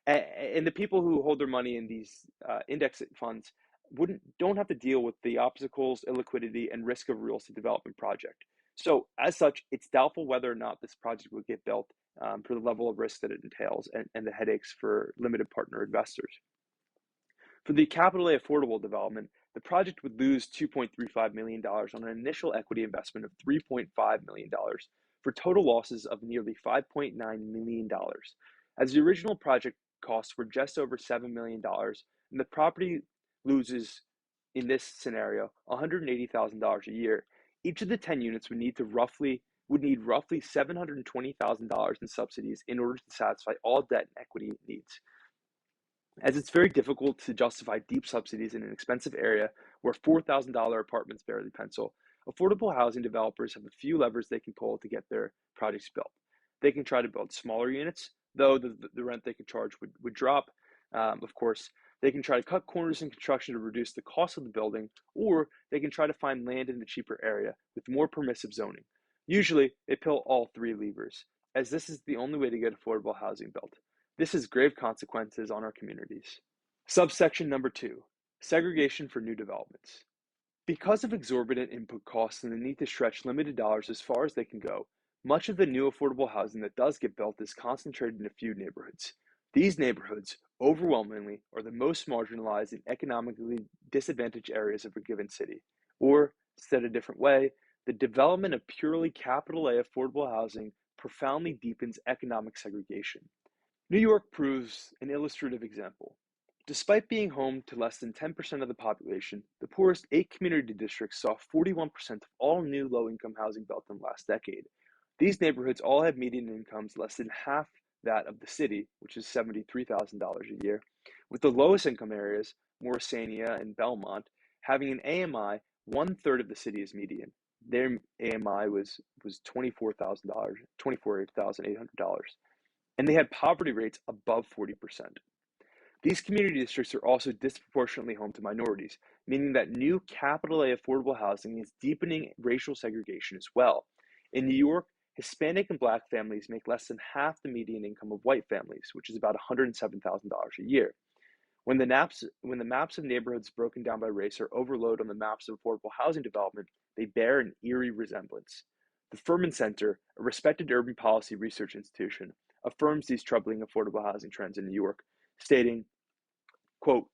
and the people who hold their money in these index funds don't have to deal with the obstacles, illiquidity, and risk of real estate development project. So, as such, it's doubtful whether or not this project will get built for the level of risk that it entails and the headaches for limited partner investors. For the Capital A affordable development, the project would lose $2.35 million on an initial equity investment of $3.5 million for total losses of nearly $5.9 million. As the original project costs were just over $7 million, and the property loses, in this scenario, $180,000 a year, each of the 10 units would need roughly $720,000 in subsidies in order to satisfy all debt and equity needs. As it's very difficult to justify deep subsidies in an expensive area where $4,000 apartments barely pencil, affordable housing developers have a few levers they can pull to get their projects built. They can try to build smaller units, though the rent they could charge would drop. Of course, they can try to cut corners in construction to reduce the cost of the building, or they can try to find land in a cheaper area with more permissive zoning. Usually, they pull all three levers, as this is the only way to get affordable housing built. This has grave consequences on our communities. Subsection number 2, segregation for new developments. Because of exorbitant input costs and the need to stretch limited dollars as far as they can go, much of the new affordable housing that does get built is concentrated in a few neighborhoods. These neighborhoods, overwhelmingly, are the most marginalized and economically disadvantaged areas of a given city. Or, said a different way, the development of purely capital A affordable housing profoundly deepens economic segregation. New York proves an illustrative example. Despite being home to less than 10% of the population, the poorest 8 community districts saw 41% of all new low-income housing built in the last decade. These neighborhoods all have median incomes less than half that of the city, which is $73,000 a year, with the lowest income areas, Morrisania and Belmont, having an AMI one-third of the city's median. Their AMI was $24,000, $24,800, and they had poverty rates above 40%. These community districts are also disproportionately home to minorities, meaning that new capital A affordable housing is deepening racial segregation as well. In New York, Hispanic and Black families make less than half the median income of white families, which is about $107,000 a year. When the maps of neighborhoods broken down by race are overlaid on the maps of affordable housing development, they bear an eerie resemblance. The Furman Center, a respected urban policy research institution, affirms these troubling affordable housing trends in New York, stating, quote,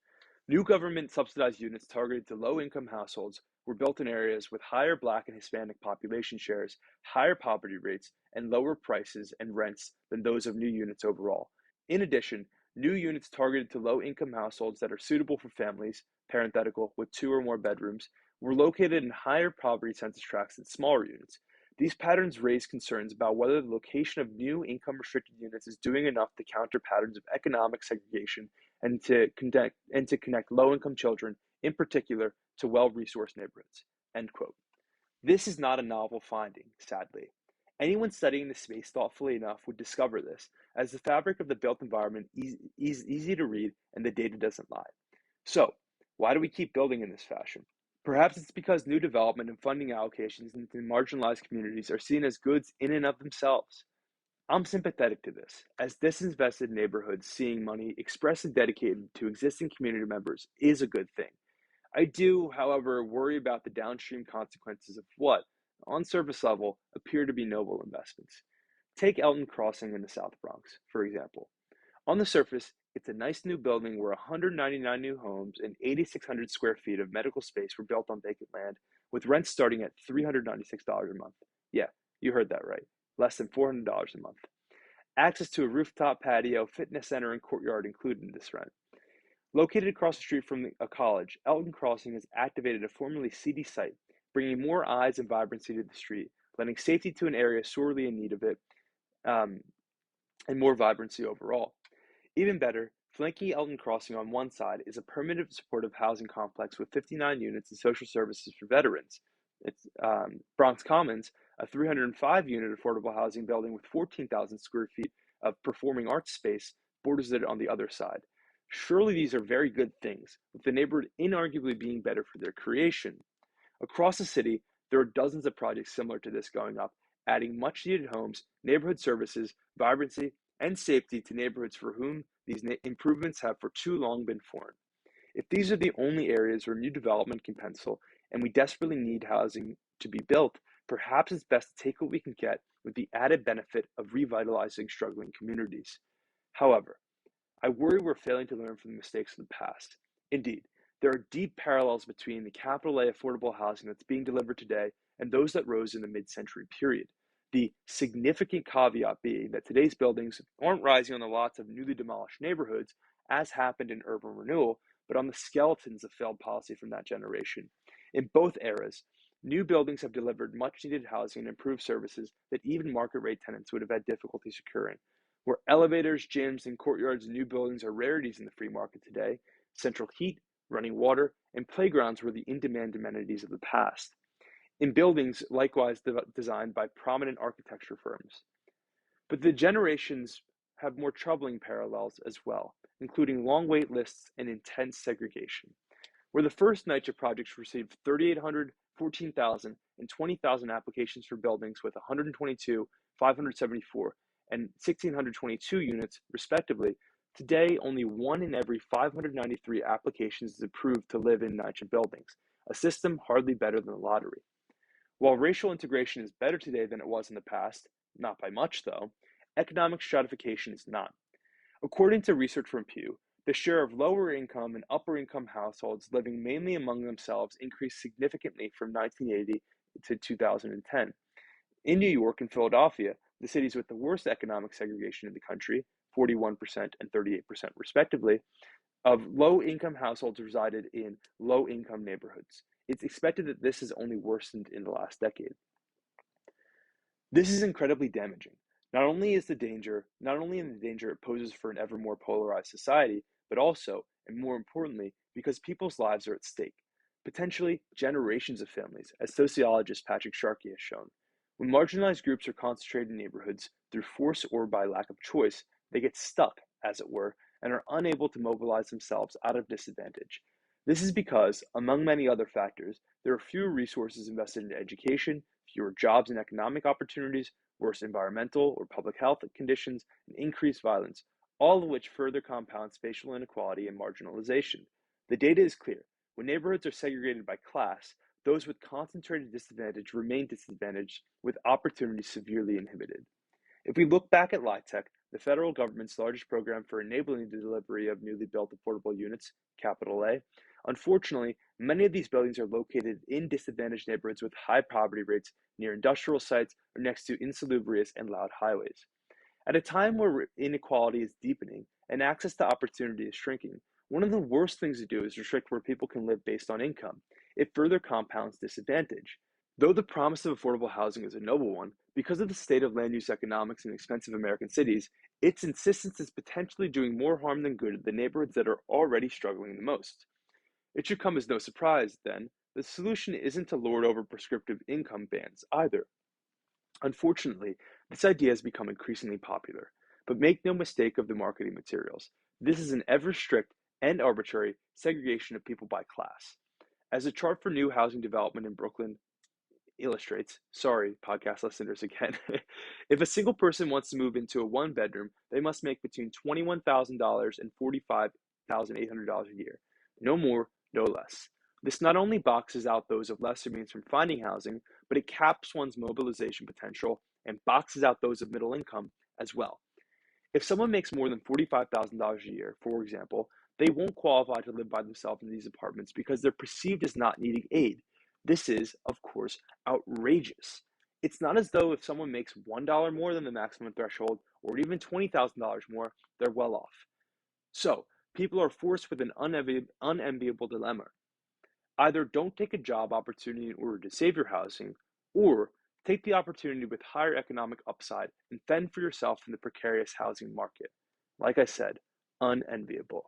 new government subsidized units targeted to low-income households were built in areas with higher Black and Hispanic population shares, higher poverty rates, and lower prices and rents than those of new units overall. In addition, new units targeted to low-income households that are suitable for families, parenthetical, with 2 or more bedrooms, were located in higher poverty census tracts than smaller units. These patterns raise concerns about whether the location of new income-restricted units is doing enough to counter patterns of economic segregation and to connect low-income children, in particular, to well-resourced neighborhoods. End quote. This is not a novel finding, sadly. Anyone studying the space thoughtfully enough would discover this, as the fabric of the built environment is easy to read and the data doesn't lie. So, why do we keep building in this fashion? Perhaps it's because new development and funding allocations into marginalized communities are seen as goods in and of themselves. I'm sympathetic to this, as disinvested neighborhoods seeing money expressly dedicated to existing community members is a good thing. I do, however, worry about the downstream consequences of what, on surface level, appear to be noble investments. Take Elton Crossing in the South Bronx, for example. On the surface, It's a nice new building where 199 new homes and 8,600 square feet of medical space were built on vacant land, with rents starting at $396 a month. Yeah, you heard that right. Less than $400 a month. Access to a rooftop patio, fitness center, and courtyard included in this rent. Located across the street from a college, Elton Crossing has activated a formerly seedy site, bringing more eyes and vibrancy to the street, lending safety to an area sorely in need of it, um, and more vibrancy overall. Even better, flanking Elton Crossing on one side is a permanent supportive housing complex with 59 units and social services for veterans. It's Bronx Commons, a 305-unit affordable housing building with 14,000 square feet of performing arts space, borders it on the other side. Surely these are very good things, with the neighborhood inarguably being better for their creation. Across the city, there are dozens of projects similar to this going up, adding much needed homes, neighborhood services, vibrancy, and safety to neighborhoods for whom these improvements have for too long been foreign. If these are the only areas where new development can pencil, and we desperately need housing to be built, perhaps it's best to take what we can get with the added benefit of revitalizing struggling communities. However, I worry we're failing to learn from the mistakes of the past. Indeed, there are deep parallels between the capital A affordable housing that's being delivered today and those that rose in the mid-century period. The significant caveat being that today's buildings aren't rising on the lots of newly demolished neighborhoods, as happened in urban renewal, but on the skeletons of failed policy from that generation. In both eras, new buildings have delivered much needed housing and improved services that even market rate tenants would have had difficulty securing. Where elevators, gyms, and courtyards in new buildings are rarities in the free market today, central heat, running water, and playgrounds were the in-demand amenities of the past. In buildings likewise designed by prominent architecture firms. But the generations have more troubling parallels as well, including long wait lists and intense segregation. Where the first NYCHA projects received 3,800, 14,000, and 20,000 applications for buildings with 122, 574, and 1,622 units, respectively, today only one in every 593 applications is approved to live in NYCHA buildings, a system hardly better than the lottery. While racial integration is better today than it was in the past, not by much though, economic stratification is not. According to research from Pew, the share of lower income and upper income households living mainly among themselves increased significantly from 1980 to 2010. In New York and Philadelphia, the cities with the worst economic segregation in the country, 41% and 38% respectively, of low income households resided in low income neighborhoods. It's expected that this has only worsened in the last decade. This is incredibly damaging. Not only in the danger it poses for an ever more polarized society, but also, and more importantly, because people's lives are at stake. Potentially generations of families, as sociologist Patrick Sharkey has shown. When marginalized groups are concentrated in neighborhoods through force or by lack of choice, they get stuck, as it were, and are unable to mobilize themselves out of disadvantage. This is because, among many other factors, there are fewer resources invested in education, fewer jobs and economic opportunities, worse environmental or public health conditions, and increased violence, all of which further compound spatial inequality and marginalization. The data is clear. When neighborhoods are segregated by class, those with concentrated disadvantage remain disadvantaged, with opportunities severely inhibited. If we look back at LIHTC, the federal government's largest program for enabling the delivery of newly built affordable units, capital A, unfortunately, many of these buildings are located in disadvantaged neighborhoods with high poverty rates near industrial sites or next to insalubrious and loud highways. At a time where inequality is deepening and access to opportunity is shrinking, one of the worst things to do is restrict where people can live based on income. It further compounds disadvantage. Though the promise of affordable housing is a noble one, because of the state of land use economics in expensive American cities, its insistence is potentially doing more harm than good to the neighborhoods that are already struggling the most. It should come as no surprise, then, the solution isn't to lord over prescriptive income bans either. Unfortunately, this idea has become increasingly popular, but make no mistake of the marketing materials. This is an ever strict and arbitrary segregation of people by class. As a chart for new housing development in Brooklyn illustrates, sorry, podcast listeners again, if a single person wants to move into a one bedroom, they must make between $21,000 and $45,800 a year. No more, no less. This not only boxes out those of lesser means from finding housing, but it caps one's mobilization potential and boxes out those of middle income as well. If someone makes more than $45,000 a year, for example, they won't qualify to live by themselves in these apartments because they're perceived as not needing aid. This is, of course, outrageous. It's not as though if someone makes $1 more than the maximum threshold or even $20,000 more, they're well off. So, people are forced with an unenviable dilemma. Either don't take a job opportunity in order to save your housing, or take the opportunity with higher economic upside and fend for yourself in the precarious housing market. Like I said, unenviable.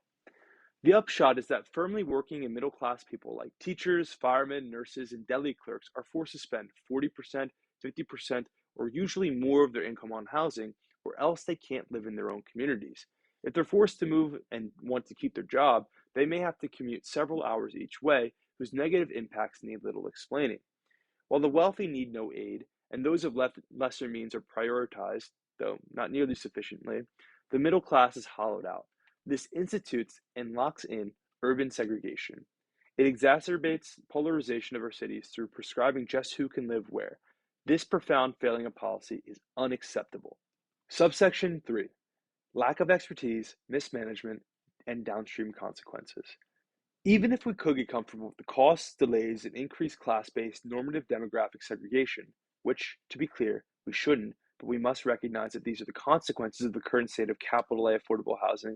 The upshot is that firmly working and middle class people like teachers, firemen, nurses, and deli clerks are forced to spend 40%, 50%, or usually more of their income on housing, or else they can't live in their own communities. If they're forced to move and want to keep their job, they may have to commute several hours each way, whose negative impacts need little explaining. While the wealthy need no aid, and those of lesser means are prioritized, though not nearly sufficiently, the middle class is hollowed out. This institutes and locks in urban segregation. It exacerbates polarization of our cities through prescribing just who can live where. This profound failing of policy is unacceptable. Subsection 3: Lack of expertise, mismanagement, and downstream consequences. Even if we could get comfortable with the costs, delays, and increased class-based normative demographic segregation, which, to be clear, we shouldn't, but we must recognize that these are the consequences of the current state of capital A affordable housing,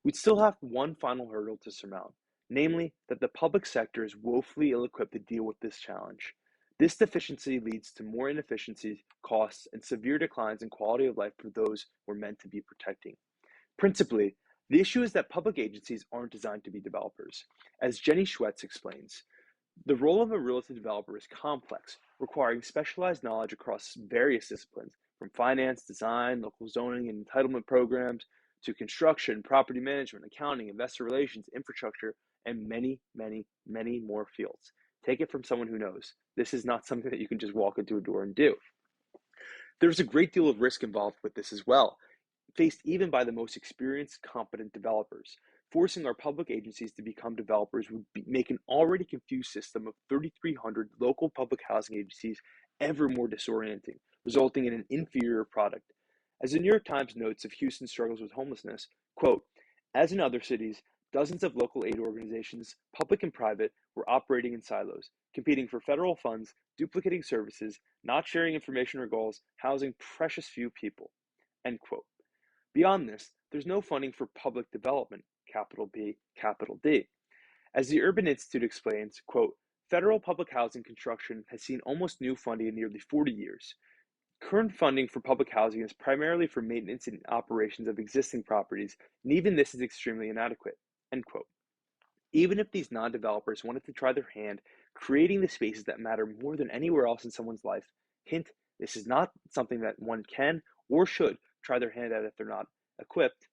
we'd still have one final hurdle to surmount, namely that the public sector is woefully ill-equipped to deal with this challenge. This deficiency leads to more inefficiencies, costs, and severe declines in quality of life for those we're meant to be protecting. Principally, the issue is that public agencies aren't designed to be developers. As Jenny Schwetz explains, the role of a real estate developer is complex, requiring specialized knowledge across various disciplines, from finance, design, local zoning and entitlement programs, to construction, property management, accounting, investor relations, infrastructure, and many, many, many more fields. Take it from someone who knows. This is not something that you can just walk into a door and do. There's a great deal of risk involved with this as well, faced even by the most experienced, competent developers. Forcing our public agencies to become developers would make an already confused system of 3,300 local public housing agencies ever more disorienting, resulting in an inferior product. As the New York Times notes of Houston's struggles with homelessness, quote, as in other cities, dozens of local aid organizations, public and private, were operating in silos, competing for federal funds, duplicating services, not sharing information or goals, housing precious few people, end quote. Beyond this, there's no funding for public development, capital B, capital D. As the Urban Institute explains, quote, federal public housing construction has seen almost new funding in nearly 40 years. Current funding for public housing is primarily for maintenance and operations of existing properties, and even this is extremely inadequate, end quote. Even if these non-developers wanted to try their hand creating the spaces that matter more than anywhere else in someone's life, hint, this is not something that one can or should try their hand at if they're not equipped,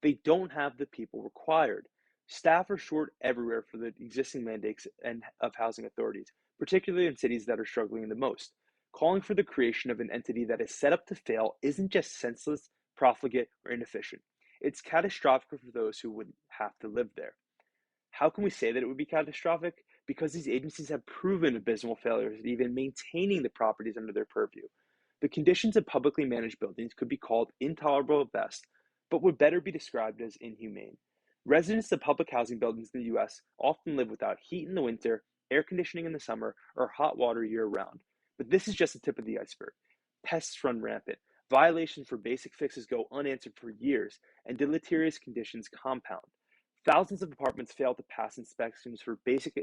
they don't have the people required. Staff are short everywhere for the existing mandates and of housing authorities, particularly in cities that are struggling the most. Calling for the creation of an entity that is set up to fail isn't just senseless, profligate, or inefficient. It's catastrophic for those who would have to live there. How can we say that it would be catastrophic? Because these agencies have proven abysmal failures at even maintaining the properties under their purview. The conditions of publicly managed buildings could be called intolerable at best, but would better be described as inhumane. Residents of public housing buildings in the US often live without heat in the winter, air conditioning in the summer, or hot water year round. But this is just the tip of the iceberg. Pests run rampant, violations for basic fixes go unanswered for years, and deleterious conditions compound. Thousands of apartments fail to pass inspections for basic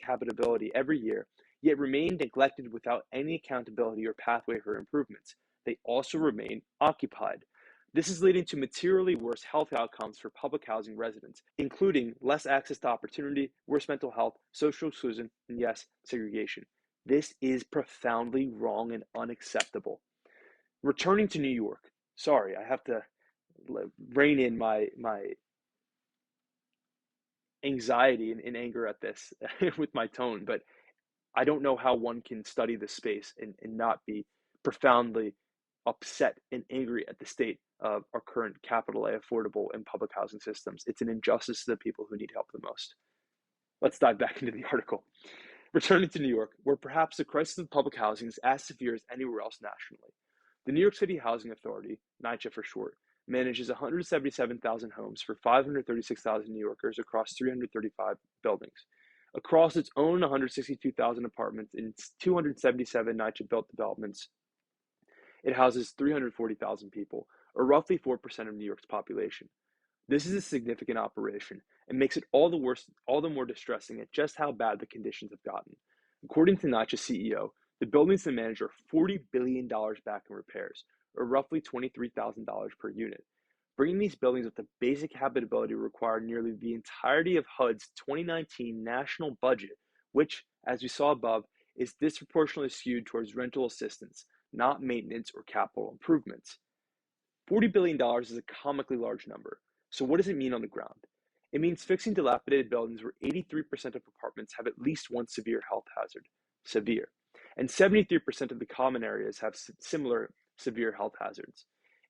habitability every year, yet remain neglected without any accountability or pathway for improvements. They also remain occupied. This is leading to materially worse health outcomes for public housing residents, including less access to opportunity, worse mental health, social exclusion, and yes, segregation. This is profoundly wrong and unacceptable. Returning to New York. Sorry, I have to rein in my anxiety and anger at this with my tone, but I don't know how one can study this space and not be profoundly upset and angry at the state of our current capital A affordable and public housing systems. It's an injustice to the people who need help the most. Let's dive back into the article. Returning to New York, where perhaps the crisis of public housing is as severe as anywhere else nationally. The New York City Housing Authority, NYCHA for short, manages 177,000 homes for 536,000 New Yorkers across 335 buildings. Across its own 162,000 apartments in 277 NYCHA built developments, it houses 340,000 people, or roughly 4% of New York's population. This is a significant operation and makes it all the more distressing at just how bad the conditions have gotten. According to NYCHA's CEO, the buildings they manage are $40 billion back in repairs, or roughly $23,000 per unit. Bringing these buildings up to basic habitability required nearly the entirety of HUD's 2019 national budget, which, as we saw above, is disproportionately skewed towards rental assistance, not maintenance or capital improvements. $40 billion is a comically large number. So what does it mean on the ground? It means fixing dilapidated buildings where 83% of apartments have at least one severe health hazard, severe, and 73% of the common areas have similar severe health hazards.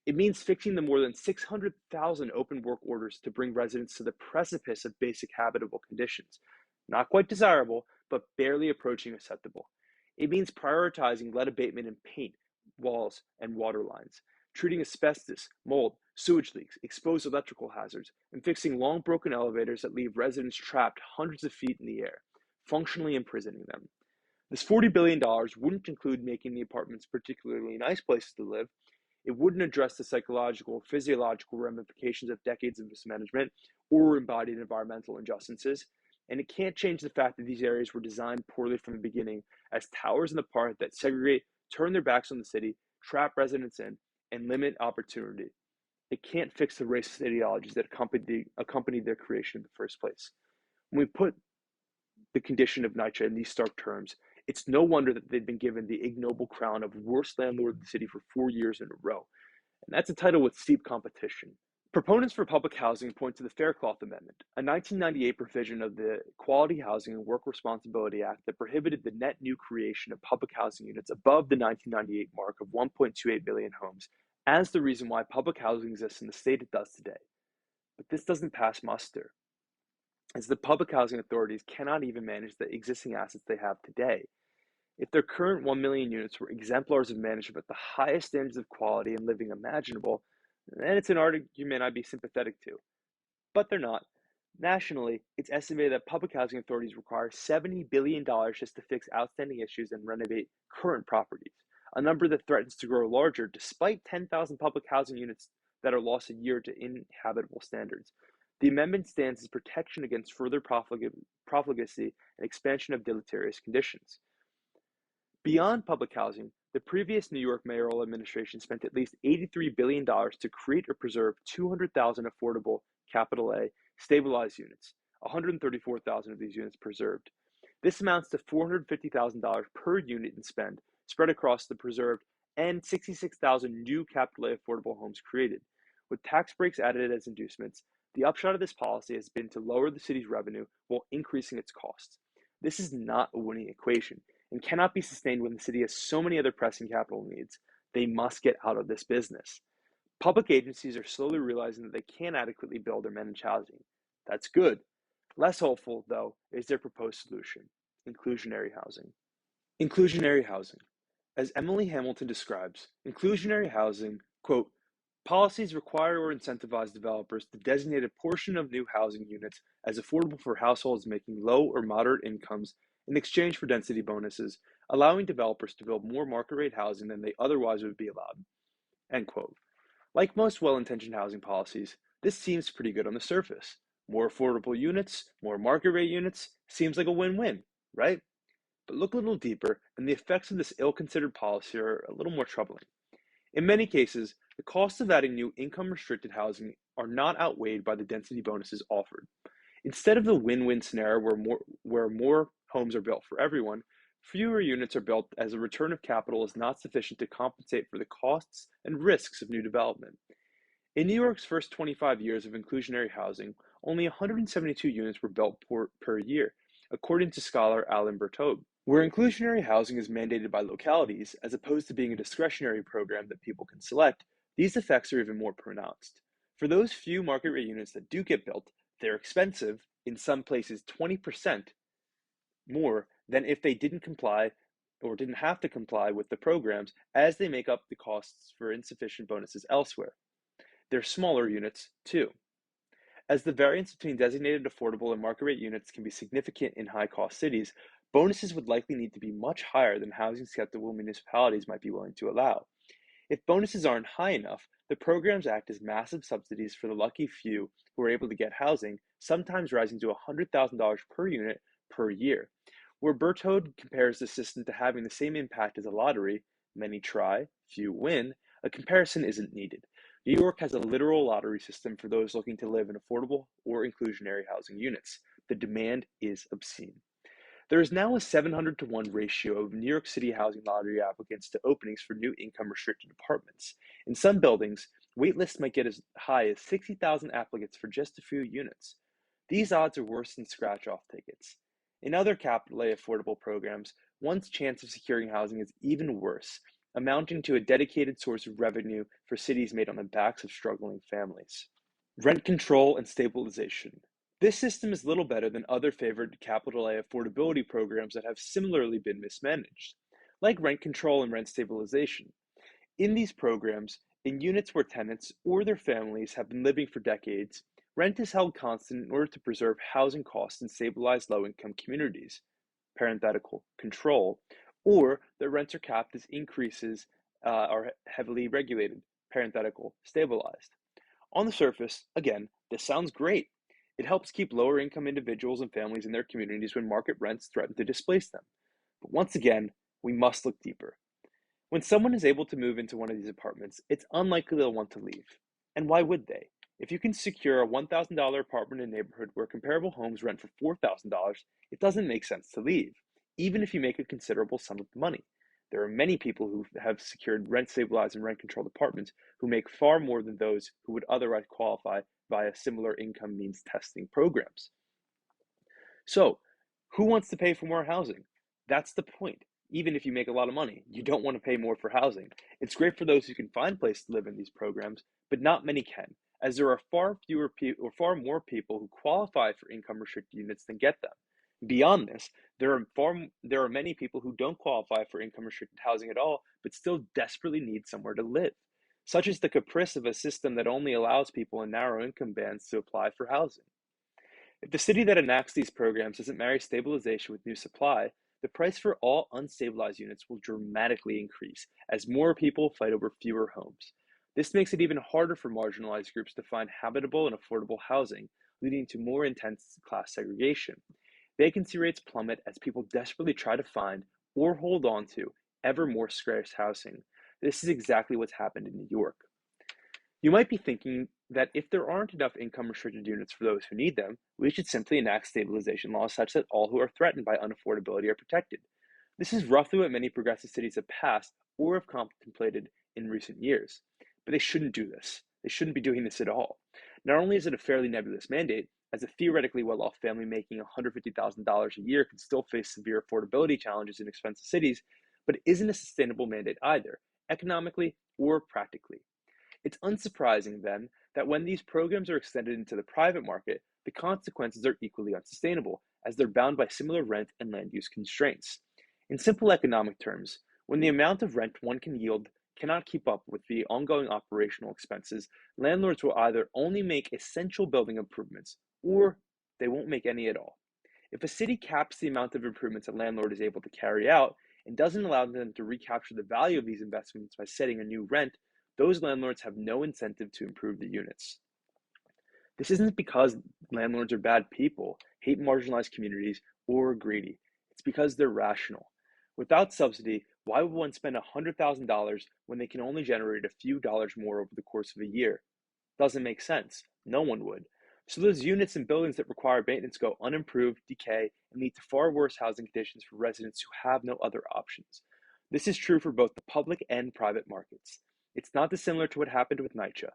It means fixing the more than 600,000 open work orders to bring residents to the precipice of basic habitable conditions. Not quite desirable, but barely approaching acceptable. It means prioritizing lead abatement in paint, walls, and water lines, treating asbestos, mold, sewage leaks, exposed electrical hazards, and fixing long broken elevators that leave residents trapped hundreds of feet in the air, functionally imprisoning them. This $40 billion wouldn't include making the apartments particularly nice places to live. It wouldn't address the psychological or physiological ramifications of decades of mismanagement or embodied environmental injustices. And it can't change the fact that these areas were designed poorly from the beginning as towers in the park that segregate, turn their backs on the city, trap residents in, and limit opportunity. It can't fix the racist ideologies that accompanied their creation in the first place. When we put the condition of NYCHA in these stark terms, it's no wonder that they've been given the ignoble crown of worst landlord of the city for 4 years in a row. And that's a title with steep competition. Proponents for public housing point to the Faircloth Amendment, a 1998 provision of the Quality Housing and Work Responsibility Act that prohibited the net new creation of public housing units above the 1998 mark of 1.28 million homes as the reason why public housing exists in the state it does today. But this doesn't pass muster, as the public housing authorities cannot even manage the existing assets they have today. If their current 1 million units were exemplars of management at the highest standards of quality and living imaginable, then it's an argument I'd be sympathetic to. But they're not. Nationally, it's estimated that public housing authorities require $70 billion just to fix outstanding issues and renovate current properties, a number that threatens to grow larger despite 10,000 public housing units that are lost a year to inhabitable standards. The amendment stands as protection against further profligacy and expansion of deleterious conditions. Beyond public housing, the previous New York mayoral administration spent at least $83 billion to create or preserve 200,000 affordable capital A stabilized units, 134,000 of these units preserved. This amounts to $450,000 per unit in spend, spread across the preserved and 66,000 new capital A affordable homes created. With tax breaks added as inducements, the upshot of this policy has been to lower the city's revenue while increasing its costs. This is not a winning equation and cannot be sustained when the city has so many other pressing capital needs. They must get out of this business. Public agencies are slowly realizing that they can't adequately build or manage housing. That's good. Less hopeful, though, is their proposed solution: inclusionary housing. Inclusionary housing. As Emily Hamilton describes, inclusionary housing, quote, policies require or incentivize developers to designate a portion of new housing units as affordable for households making low or moderate incomes in exchange for density bonuses, allowing developers to build more market rate housing than they otherwise would be allowed. End quote. Like most well-intentioned housing policies, this seems pretty good on the surface. More affordable units, more market rate units, seems like a win-win, right? But look a little deeper, and the effects of this ill-considered policy are a little more troubling. In many cases, the costs of adding new income-restricted housing are not outweighed by the density bonuses offered. Instead of the win-win scenario where more homes are built for everyone, fewer units are built as the return of capital is not sufficient to compensate for the costs and risks of new development. In New York's first 25 years of inclusionary housing, only 172 units were built per year, according to scholar Alan Bertobe. Where inclusionary housing is mandated by localities, as opposed to being a discretionary program that people can select, these effects are even more pronounced. For those few market rate units that do get built, they're expensive, in some places 20% more than if they didn't comply or didn't have to comply with the programs, as they make up the costs for insufficient bonuses elsewhere. They're smaller units, too. As the variance between designated affordable and market rate units can be significant in high cost cities, bonuses would likely need to be much higher than housing skeptical municipalities might be willing to allow. If bonuses aren't high enough, the programs act as massive subsidies for the lucky few who are able to get housing, sometimes rising to $100,000 per unit per year. Where Bertode compares the system to having the same impact as a lottery, many try, few win, a comparison isn't needed. New York has a literal lottery system for those looking to live in affordable or inclusionary housing units. The demand is obscene. There is now a 700 to 1 ratio of New York City housing lottery applicants to openings for new income restricted apartments. In some buildings, wait lists might get as high as 60,000 applicants for just a few units. These odds are worse than scratch off tickets. In other capital A affordable programs, one's chance of securing housing is even worse, amounting to a dedicated source of revenue for cities made on the backs of struggling families. Rent control and stabilization. This system is little better than other favored capital A affordability programs that have similarly been mismanaged, like rent control and rent stabilization. In these programs, in units where tenants or their families have been living for decades, rent is held constant in order to preserve housing costs in stabilized low-income communities, parenthetical control, or the rents are capped as increases are heavily regulated, parenthetical stabilized. On the surface, again, this sounds great. It helps keep lower income individuals and families in their communities when market rents threaten to displace them. But once again, we must look deeper. When someone is able to move into one of these apartments, it's unlikely they'll want to leave. And why would they? If you can secure a $1,000 apartment in a neighborhood where comparable homes rent for $4,000, it doesn't make sense to leave, even if you make a considerable sum of money. There are many people who have secured rent stabilized and rent controlled apartments who make far more than those who would otherwise qualify via similar income means testing programs. So, who wants to pay for more housing? That's the point. Even if you make a lot of money, you don't want to pay more for housing. It's great for those who can find places to live in these programs, but not many can, as there are far more people who qualify for income restricted units than get them. Beyond this, there are many people who don't qualify for income restricted housing at all, but still desperately need somewhere to live. Such is the caprice of a system that only allows people in narrow income bands to apply for housing. If the city that enacts these programs doesn't marry stabilization with new supply, the price for all unstabilized units will dramatically increase as more people fight over fewer homes. This makes it even harder for marginalized groups to find habitable and affordable housing, leading to more intense class segregation. Vacancy rates plummet as people desperately try to find or hold on to ever more scarce housing. This is exactly what's happened in New York. You might be thinking that if there aren't enough income restricted units for those who need them, we should simply enact stabilization laws such that all who are threatened by unaffordability are protected. This is roughly what many progressive cities have passed or have contemplated in recent years. But they shouldn't do this. They shouldn't be doing this at all. Not only is it a fairly nebulous mandate, as a theoretically well off family making $150,000 a year can still face severe affordability challenges in expensive cities, but it isn't a sustainable mandate either, economically or practically. It's unsurprising, then, that when these programs are extended into the private market, the consequences are equally unsustainable, as they're bound by similar rent and land use constraints. In simple economic terms, when the amount of rent one can yield cannot keep up with the ongoing operational expenses, landlords will either only make essential building improvements, or they won't make any at all. If a city caps the amount of improvements a landlord is able to carry out and doesn't allow them to recapture the value of these investments by setting a new rent, those landlords have no incentive to improve the units. This isn't because landlords are bad people, hate marginalized communities, or are greedy. It's because they're rational. Without subsidy, why would one spend $100,000 when they can only generate a few dollars more over the course of a year? Doesn't make sense. No one would. So those units and buildings that require maintenance go unimproved, decay, and lead to far worse housing conditions for residents who have no other options. This is true for both the public and private markets. It's not dissimilar to what happened with NYCHA.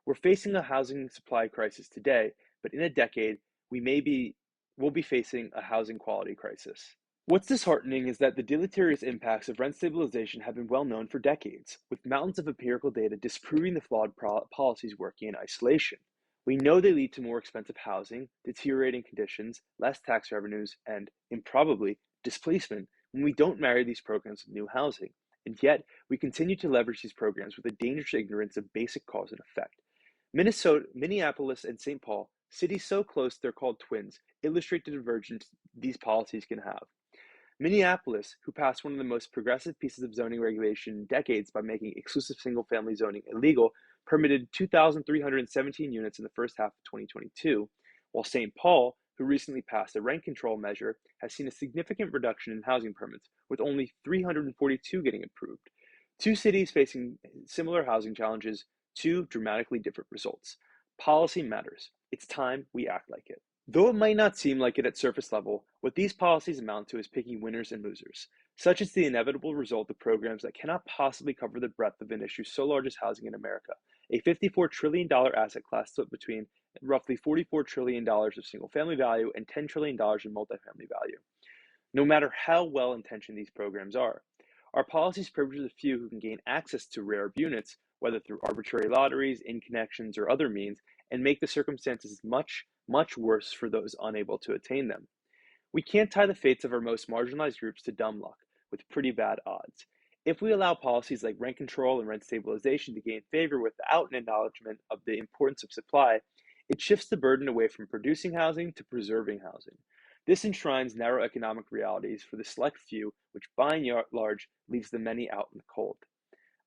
We're facing a housing supply crisis today, but in a decade, we'll be facing a housing quality crisis. What's disheartening is that the deleterious impacts of rent stabilization have been well known for decades, with mountains of empirical data disproving the flawed policies working in isolation. We know they lead to more expensive housing, deteriorating conditions, less tax revenues, and, improbably, displacement when we don't marry these programs with new housing. And yet, we continue to leverage these programs with a dangerous ignorance of basic cause and effect. Minneapolis and St. Paul, cities so close they're called twins, illustrate the divergence these policies can have. Minneapolis, who passed one of the most progressive pieces of zoning regulation in decades by making exclusive single-family zoning illegal, permitted 2,317 units in the first half of 2022, while St. Paul, who recently passed a rent control measure, has seen a significant reduction in housing permits, with only 342 getting approved. Two cities facing similar housing challenges, two dramatically different results. Policy matters. It's time we act like it. Though it might not seem like it at surface level, what these policies amount to is picking winners and losers. Such is the inevitable result of programs that cannot possibly cover the breadth of an issue so large as housing in America, a $54 trillion asset class split between roughly $44 trillion of single-family value and $10 trillion in multifamily value. No matter how well-intentioned these programs are, our policies privilege the few who can gain access to rare units, whether through arbitrary lotteries, in-connections, or other means, and make the circumstances much, much worse for those unable to attain them. We can't tie the fates of our most marginalized groups to dumb luck, with pretty bad odds. If we allow policies like rent control and rent stabilization to gain favor without an acknowledgement of the importance of supply, it shifts the burden away from producing housing to preserving housing. This enshrines narrow economic realities for the select few, which by and large leaves the many out in the cold.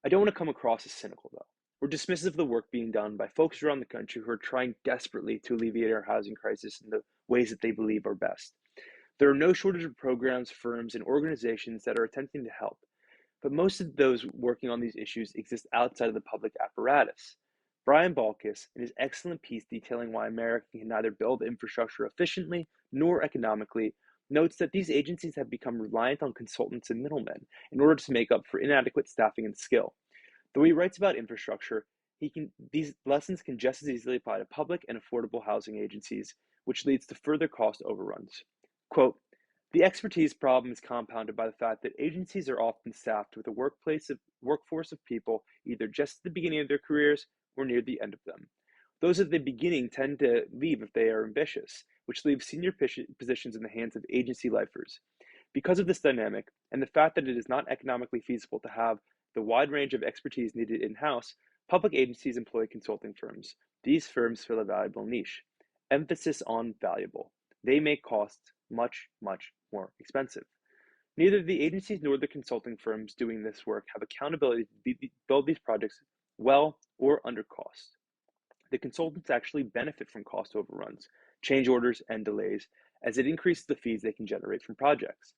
I don't want to come across as cynical, though, or dismissive of the work being done by folks around the country who are trying desperately to alleviate our housing crisis in the ways that they believe are best. There are no shortage of programs, firms, and organizations that are attempting to help, but most of those working on these issues exist outside of the public apparatus. Brian Balkis, in his excellent piece detailing why America can neither build infrastructure efficiently nor economically, notes that these agencies have become reliant on consultants and middlemen in order to make up for inadequate staffing and skill. Though he writes about infrastructure, these lessons can just as easily apply to public and affordable housing agencies, which leads to further cost overruns. Quote, the expertise problem is compounded by the fact that agencies are often staffed with a workforce of people either just at the beginning of their careers or near the end of them. Those at the beginning tend to leave if they are ambitious, which leaves senior positions in the hands of agency lifers. Because of this dynamic, and the fact that it is not economically feasible to have the wide range of expertise needed in-house, public agencies employ consulting firms. These firms fill a valuable niche. Emphasis on valuable. They make costs much, much more expensive. Neither the agencies nor the consulting firms doing this work have accountability to build these projects well or under cost. The consultants actually benefit from cost overruns, change orders, and delays, as it increases the fees they can generate from projects.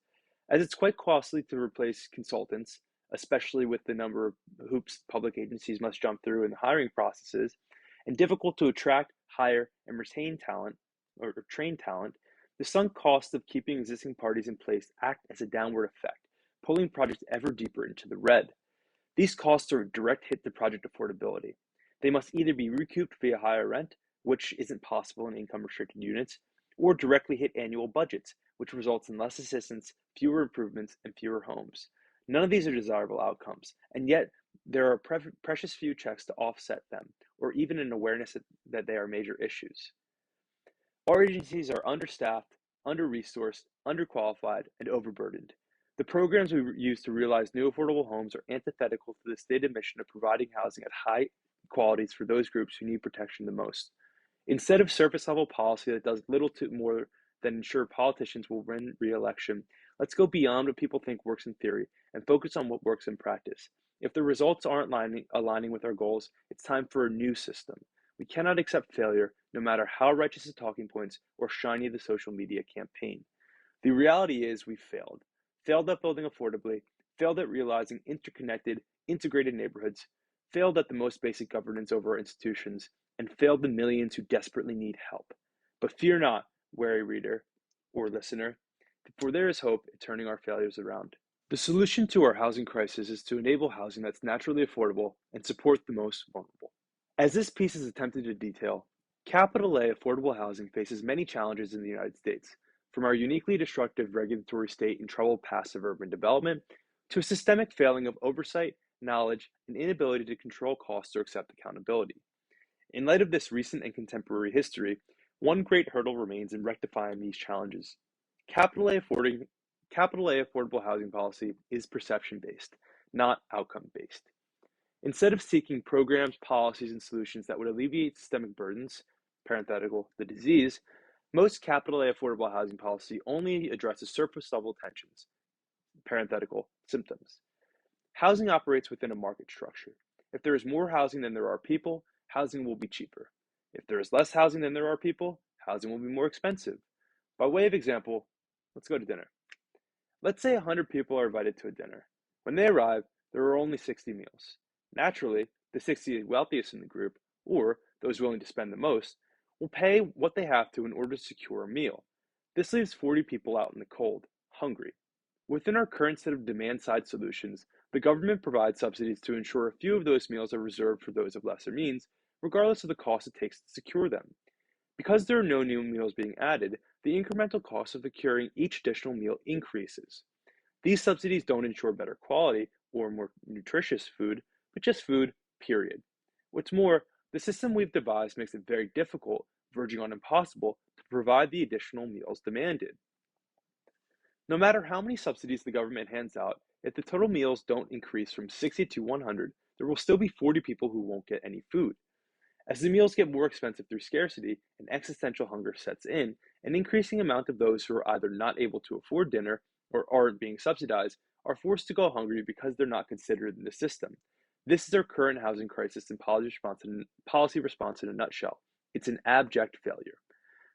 As it's quite costly to replace consultants, especially with the number of hoops public agencies must jump through in the hiring processes, and difficult to attract, hire, and retain talent or train talent, the sunk costs of keeping existing parties in place act as a downward effect, pulling projects ever deeper into the red. These costs are a direct hit to project affordability. They must either be recouped via higher rent, which isn't possible in income-restricted units, or directly hit annual budgets, which results in less assistance, fewer improvements, and fewer homes. None of these are desirable outcomes, and yet there are precious few checks to offset them, or even an awareness that they are major issues. Our agencies are understaffed, under-resourced, underqualified, and overburdened. The programs we use to realize new affordable homes are antithetical to the stated mission of providing housing at high qualities for those groups who need protection the most. Instead of surface-level policy that does little to more than ensure politicians will win re-election, let's go beyond what people think works in theory and focus on what works in practice. If the results aren't aligning with our goals, it's time for a new system. We cannot accept failure, no matter how righteous the talking points or shiny the social media campaign. The reality is we've failed. Failed at building affordably, failed at realizing interconnected, integrated neighborhoods, failed at the most basic governance over our institutions, and failed the millions who desperately need help. But fear not, wary reader or listener, for there is hope in turning our failures around. The solution to our housing crisis is to enable housing that's naturally affordable and support the most vulnerable. As this piece is attempting to detail, capital A affordable housing faces many challenges in the United States, from our uniquely destructive regulatory state and troubled passive urban development, to a systemic failing of oversight, knowledge, and inability to control costs or accept accountability. In light of this recent and contemporary history, one great hurdle remains in rectifying these challenges. Capital A affordable housing policy is perception-based, not outcome-based. Instead of seeking programs, policies, and solutions that would alleviate systemic burdens, parenthetical, the disease, most capital A affordable housing policy only addresses surface level tensions, parenthetical, symptoms. Housing operates within a market structure. If there is more housing than there are people, housing will be cheaper. If there is less housing than there are people, housing will be more expensive. By way of example, let's go to dinner. Let's say 100 people are invited to a dinner. When they arrive, there are only 60 meals. Naturally, the 60 wealthiest in the group, or those willing to spend the most, will pay what they have to in order to secure a meal. This leaves 40 people out in the cold, hungry. Within our current set of demand-side solutions, the government provides subsidies to ensure a few of those meals are reserved for those of lesser means, regardless of the cost it takes to secure them. Because there are no new meals being added, the incremental cost of procuring each additional meal increases. These subsidies don't ensure better quality or more nutritious food, but just food, period. What's more, the system we've devised makes it very difficult, verging on impossible, to provide the additional meals demanded. No matter how many subsidies the government hands out, if the total meals don't increase from 60 to 100, there will still be 40 people who won't get any food. As the meals get more expensive through scarcity and existential hunger sets in, an increasing amount of those who are either not able to afford dinner or aren't being subsidized are forced to go hungry because they're not considered in the system. This is our current housing crisis and policy response in a nutshell. It's an abject failure.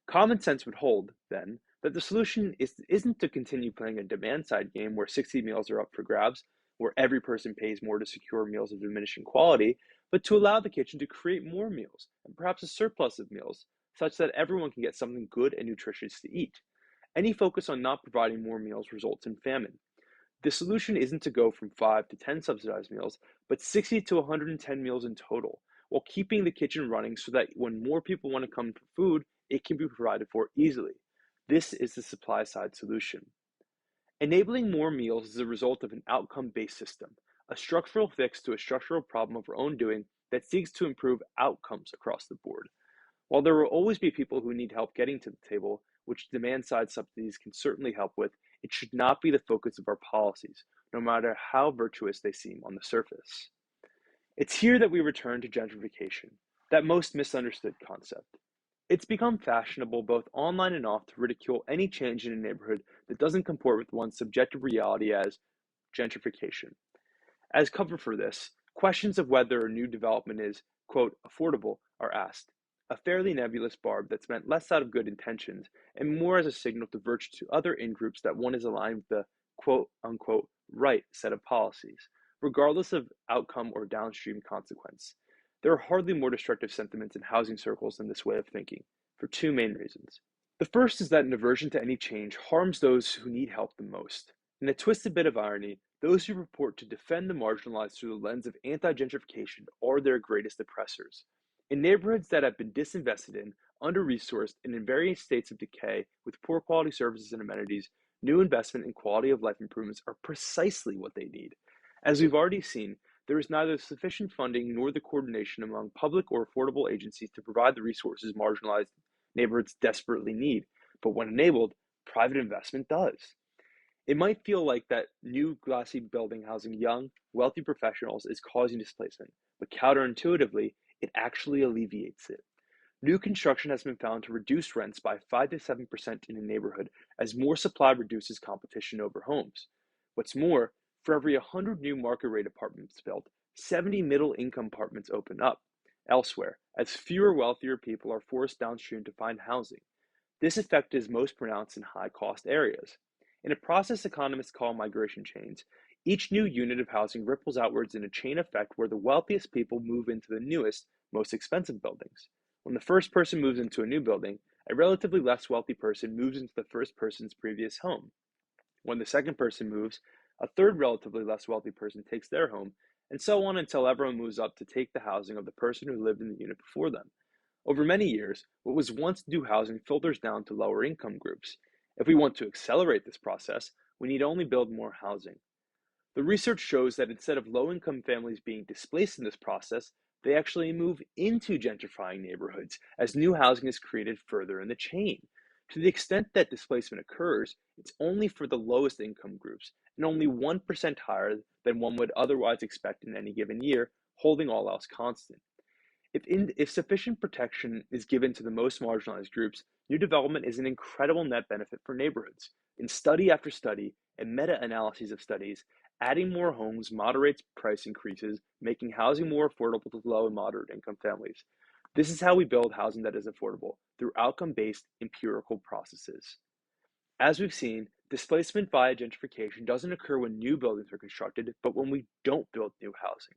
Common sense would hold, then, that the solution isn't to continue playing a demand side game where 60 meals are up for grabs, where every person pays more to secure meals of diminishing quality, but to allow the kitchen to create more meals, and perhaps a surplus of meals, such that everyone can get something good and nutritious to eat. Any focus on not providing more meals results in famine. The solution isn't to go from 5 to 10 subsidized meals, but 60 to 110 meals in total, while keeping the kitchen running so that when more people want to come for food, it can be provided for easily. This is the supply side solution. Enabling more meals is a result of an outcome based system, a structural fix to a structural problem of our own doing that seeks to improve outcomes across the board. While there will always be people who need help getting to the table, which demand side subsidies can certainly help with, it should not be the focus of our policies, no matter how virtuous they seem on the surface. It's here that we return to gentrification, that most misunderstood concept. It's become fashionable both online and off to ridicule any change in a neighborhood that doesn't comport with one's subjective reality as gentrification. As cover for this, questions of whether a new development is, quote, affordable are asked, a fairly nebulous barb that's meant less out of good intentions and more as a signal to virtue to other in-groups that one is aligned with the, quote, unquote, right set of policies, regardless of outcome or downstream consequence. There are hardly more destructive sentiments in housing circles than this way of thinking, for two main reasons. The first is that an aversion to any change harms those who need help the most. In a twisted bit of irony, those who purport to defend the marginalized through the lens of anti-gentrification are their greatest oppressors. In neighborhoods that have been disinvested in, under-resourced, and in various states of decay with poor quality services and amenities, new investment in quality of life improvements are precisely what they need. As we've already seen, there is neither sufficient funding nor the coordination among public or affordable agencies to provide the resources marginalized neighborhoods desperately need, but when enabled, private investment does. It might feel like that new glassy building housing young, wealthy professionals is causing displacement, but counterintuitively, it actually alleviates it. New construction has been found to reduce rents by 5 to 7% in a neighborhood as more supply reduces competition over homes. What's more, for every 100 new market rate apartments built, 70 middle income apartments open up elsewhere as fewer wealthier people are forced downstream to find housing. This effect is most pronounced in high cost areas. In a process economists call migration chains, each new unit of housing ripples outwards in a chain effect where the wealthiest people move into the newest, most expensive buildings. When the first person moves into a new building, a relatively less wealthy person moves into the first person's previous home. When the second person moves, a third relatively less wealthy person takes their home, and so on until everyone moves up to take the housing of the person who lived in the unit before them. Over many years, what was once new housing filters down to lower income groups. If we want to accelerate this process, we need only build more housing. The research shows that instead of low-income families being displaced in this process, they actually move into gentrifying neighborhoods as new housing is created further in the chain. To the extent that displacement occurs, it's only for the lowest income groups, and only 1% higher than one would otherwise expect in any given year, holding all else constant. If sufficient protection is given to the most marginalized groups, new development is an incredible net benefit for neighborhoods. In study after study and meta-analyses of studies, adding more homes moderates price increases, making housing more affordable to low and moderate income families. This is how we build housing that is affordable, through outcome-based empirical processes. As we've seen, displacement via gentrification doesn't occur when new buildings are constructed, but when we don't build new housing.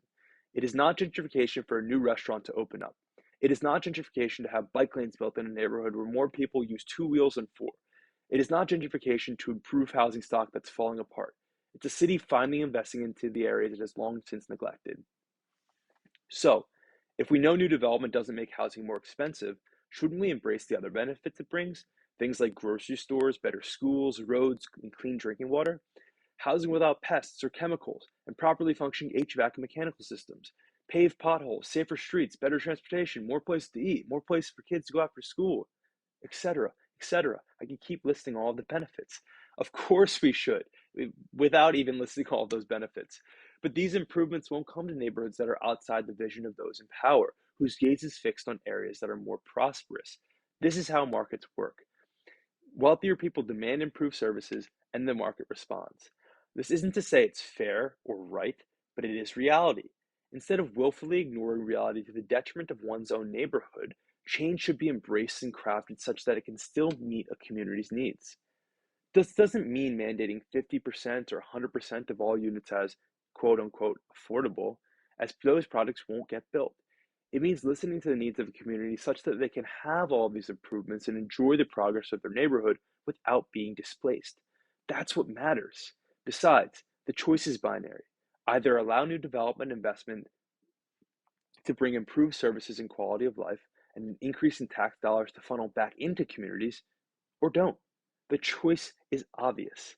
It is not gentrification for a new restaurant to open up. It is not gentrification to have bike lanes built in a neighborhood where more people use two wheels than four. It is not gentrification to improve housing stock that's falling apart. It's a city finally investing into the areas it has long since neglected. So, if we know new development doesn't make housing more expensive, shouldn't we embrace the other benefits it brings? Things like grocery stores, better schools, roads, and clean drinking water? Housing without pests or chemicals, and properly functioning HVAC and mechanical systems, paved potholes, safer streets, better transportation, more places to eat, more places for kids to go after school, etc., etc. I can keep listing all the benefits. Of course we should, without even listing all of those benefits. But these improvements won't come to neighborhoods that are outside the vision of those in power, whose gaze is fixed on areas that are more prosperous. This is how markets work. Wealthier people demand improved services, and the market responds. This isn't to say it's fair or right, but it is reality. Instead of willfully ignoring reality to the detriment of one's own neighborhood, change should be embraced and crafted such that it can still meet a community's needs. This doesn't mean mandating 50% or 100% of all units as quote unquote affordable, as those products won't get built. It means listening to the needs of a community such that they can have all of these improvements and enjoy the progress of their neighborhood without being displaced. That's what matters. Besides, the choice is binary. Either allow new development investment to bring improved services and quality of life and an increase in tax dollars to funnel back into communities, or don't. The choice is obvious.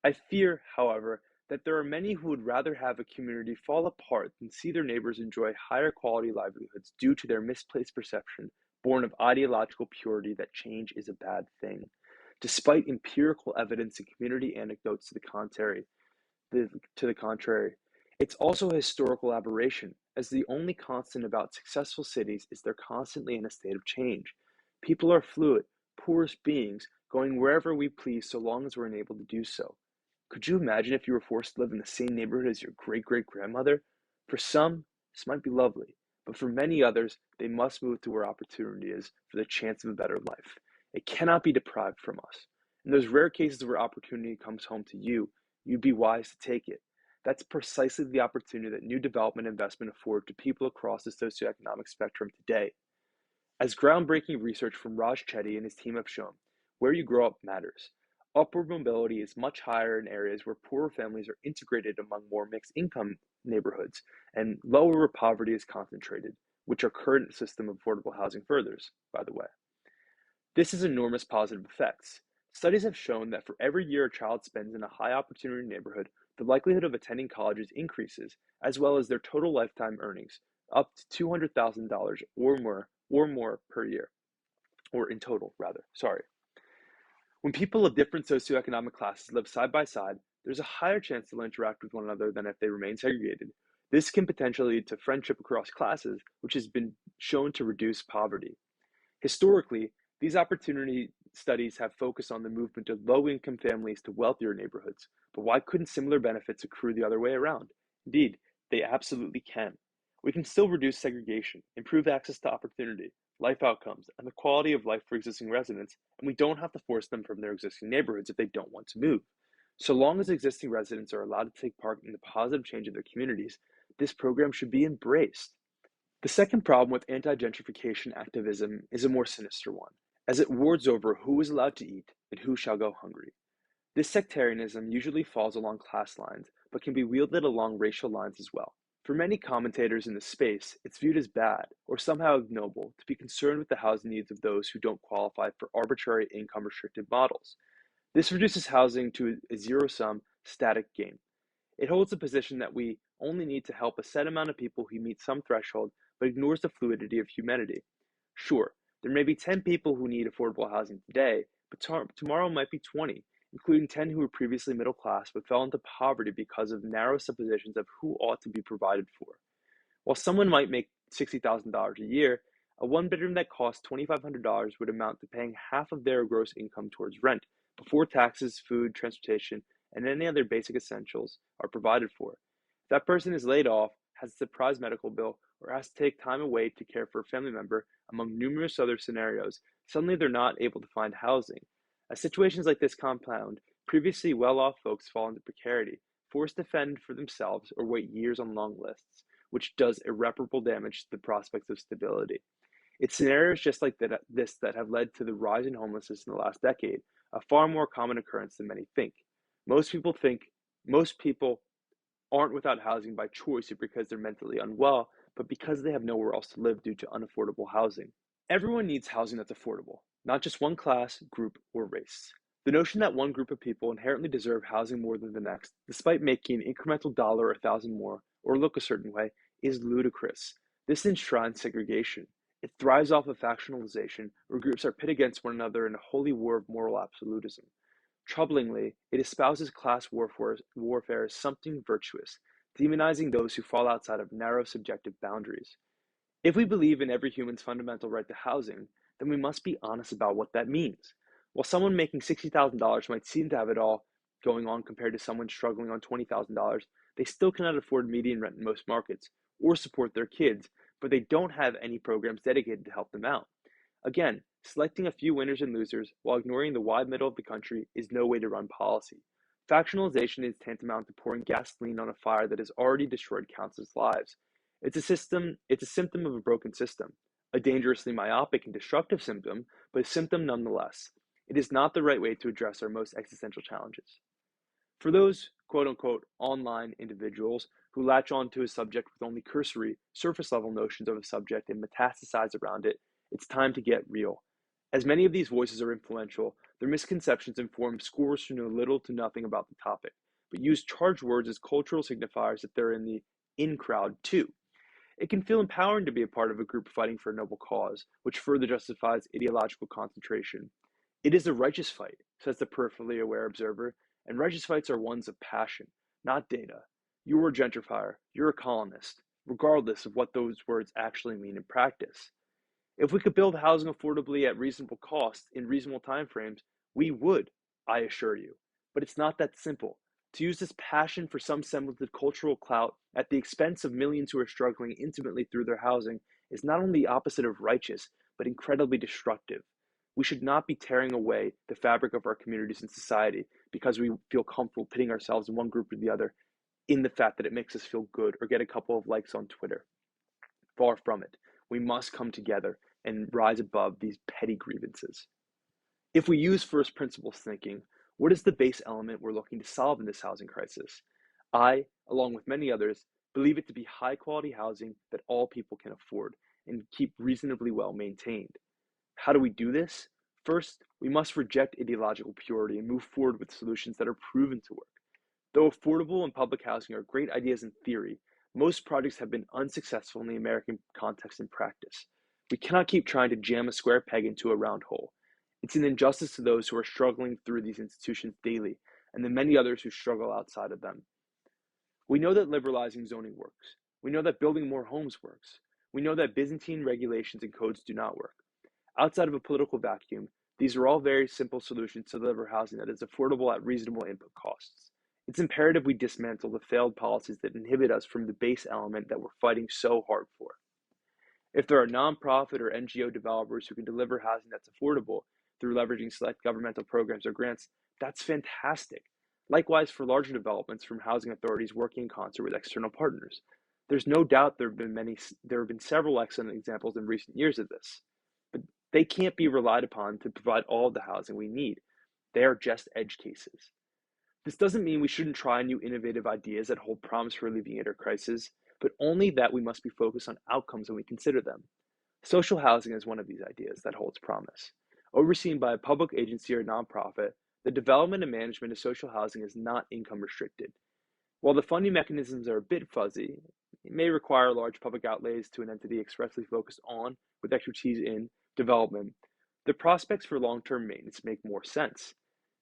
I fear, however, that there are many who would rather have a community fall apart than see their neighbors enjoy higher quality livelihoods due to their misplaced perception, born of ideological purity that change is a bad thing. Despite empirical evidence and community anecdotes to the contrary, it's also a historical aberration, as the only constant about successful cities is they're constantly in a state of change. People are fluid, porous beings, going wherever we please so long as we're enabled to do so. Could you imagine if you were forced to live in the same neighborhood as your great great grandmother? For some, this might be lovely, but for many others, they must move to where opportunity is for the chance of a better life. It cannot be deprived from us. In those rare cases where opportunity comes home to you, you'd be wise to take it. That's precisely the opportunity that new development investment afford to people across the socioeconomic spectrum today. As groundbreaking research from Raj Chetty and his team have shown, where you grow up matters. Upward mobility is much higher in areas where poorer families are integrated among more mixed income neighborhoods, and lower where poverty is concentrated, which our current system of affordable housing furthers, by the way. This has enormous positive effects. Studies have shown that for every year a child spends in a high opportunity neighborhood, the likelihood of attending colleges increases, as well as their total lifetime earnings, up to $200,000 or more per year, or in total, rather. Sorry. When people of different socioeconomic classes live side by side, there's a higher chance they'll interact with one another than if they remain segregated. This can potentially lead to friendship across classes, which has been shown to reduce poverty. Historically, these opportunity studies have focused on the movement of low-income families to wealthier neighborhoods, but why couldn't similar benefits accrue the other way around? Indeed, they absolutely can. We can still reduce segregation, improve access to opportunity, life outcomes, and the quality of life for existing residents, and we don't have to force them from their existing neighborhoods if they don't want to move. So long as existing residents are allowed to take part in the positive change of their communities, this program should be embraced. The second problem with anti-gentrification activism is a more sinister one, as it wards over who is allowed to eat and who shall go hungry. This sectarianism usually falls along class lines, but can be wielded along racial lines as well. For many commentators in the space, it's viewed as bad or somehow ignoble to be concerned with the housing needs of those who don't qualify for arbitrary income-restricted models. This reduces housing to a zero-sum, static game. It holds the position that we only need to help a set amount of people who meet some threshold, but ignores the fluidity of humanity. Sure, there may be 10 people who need affordable housing today, but tomorrow might be 20, including 10 who were previously middle class but fell into poverty because of narrow suppositions of who ought to be provided for. While someone might make $60,000 a year, a one bedroom that costs $2,500 would amount to paying half of their gross income towards rent before taxes, food, transportation, and any other basic essentials are provided for. If that person is laid off, has a surprise medical bill, or has to take time away to care for a family member, among numerous other scenarios, suddenly they're not able to find housing. As situations like this compound, previously well off folks fall into precarity, forced to fend for themselves or wait years on long lists, which does irreparable damage to the prospects of stability. It's scenarios just like this that have led to the rise in homelessness in the last decade, a far more common occurrence than many think. Most people aren't without housing by choice or because they're mentally unwell, but because they have nowhere else to live due to unaffordable housing. Everyone needs housing that's affordable, not just one class, group, or race. The notion that one group of people inherently deserve housing more than the next, despite making an incremental dollar or a thousand more, or look a certain way, is ludicrous. This enshrines segregation. It thrives off of factionalization, where groups are pit against one another in a holy war of moral absolutism. Troublingly, it espouses class warfare as something virtuous, demonizing those who fall outside of narrow subjective boundaries. If we believe in every human's fundamental right to housing, then we must be honest about what that means. While someone making $60,000 might seem to have it all going on compared to someone struggling on $20,000, they still cannot afford median rent in most markets or support their kids, but they don't have any programs dedicated to help them out. Again, selecting a few winners and losers while ignoring the wide middle of the country is no way to run policy. Factionalization is tantamount to pouring gasoline on a fire that has already destroyed countless lives. It's a symptom of a broken system, a dangerously myopic and destructive symptom, but a symptom nonetheless. It is not the right way to address our most existential challenges. For those quote unquote online individuals who latch on to a subject with only cursory, surface level notions of a subject and metastasize around it, it's time to get real. As many of these voices are influential, their misconceptions inform scores who know little to nothing about the topic, but use charged words as cultural signifiers that they're in the in crowd too. It can feel empowering to be a part of a group fighting for a noble cause, which further justifies ideological concentration. It is a righteous fight, says the peripherally aware observer, and righteous fights are ones of passion, not data. You're a gentrifier, you're a colonist, regardless of what those words actually mean in practice. If we could build housing affordably at reasonable cost in reasonable timeframes, we would, I assure you. But it's not that simple. To use this passion for some semblance of cultural clout at the expense of millions who are struggling intimately through their housing is not only the opposite of righteous, but incredibly destructive. We should not be tearing away the fabric of our communities and society because we feel comfortable pitting ourselves in one group or the other in the fact that it makes us feel good or get a couple of likes on Twitter. Far from it. We must come together and rise above these petty grievances. If we use first principles thinking, what is the base element we're looking to solve in this housing crisis? I, along with many others, believe it to be high quality housing that all people can afford and keep reasonably well maintained. How do we do this? First, we must reject ideological purity and move forward with solutions that are proven to work. Though affordable and public housing are great ideas in theory, most projects have been unsuccessful in the American context and practice. We cannot keep trying to jam a square peg into a round hole. It's an injustice to those who are struggling through these institutions daily and the many others who struggle outside of them. We know that liberalizing zoning works. We know that building more homes works. We know that Byzantine regulations and codes do not work. Outside of a political vacuum, these are all very simple solutions to deliver housing that is affordable at reasonable input costs. It's imperative we dismantle the failed policies that inhibit us from the base element that we're fighting so hard for. If there are nonprofit or NGO developers who can deliver housing that's affordable through leveraging select governmental programs or grants, that's fantastic. Likewise, for larger developments from housing authorities working in concert with external partners. There's no doubt there have been several excellent examples in recent years of this, but they can't be relied upon to provide all of the housing we need. They are just edge cases. This doesn't mean we shouldn't try new innovative ideas that hold promise for alleviating our crisis, but only that we must be focused on outcomes when we consider them. Social housing is one of these ideas that holds promise. Overseen by a public agency or nonprofit, the development and management of social housing is not income restricted. While the funding mechanisms are a bit fuzzy, it may require large public outlays to an entity expressly focused on, with expertise in, development. The prospects for long-term maintenance make more sense.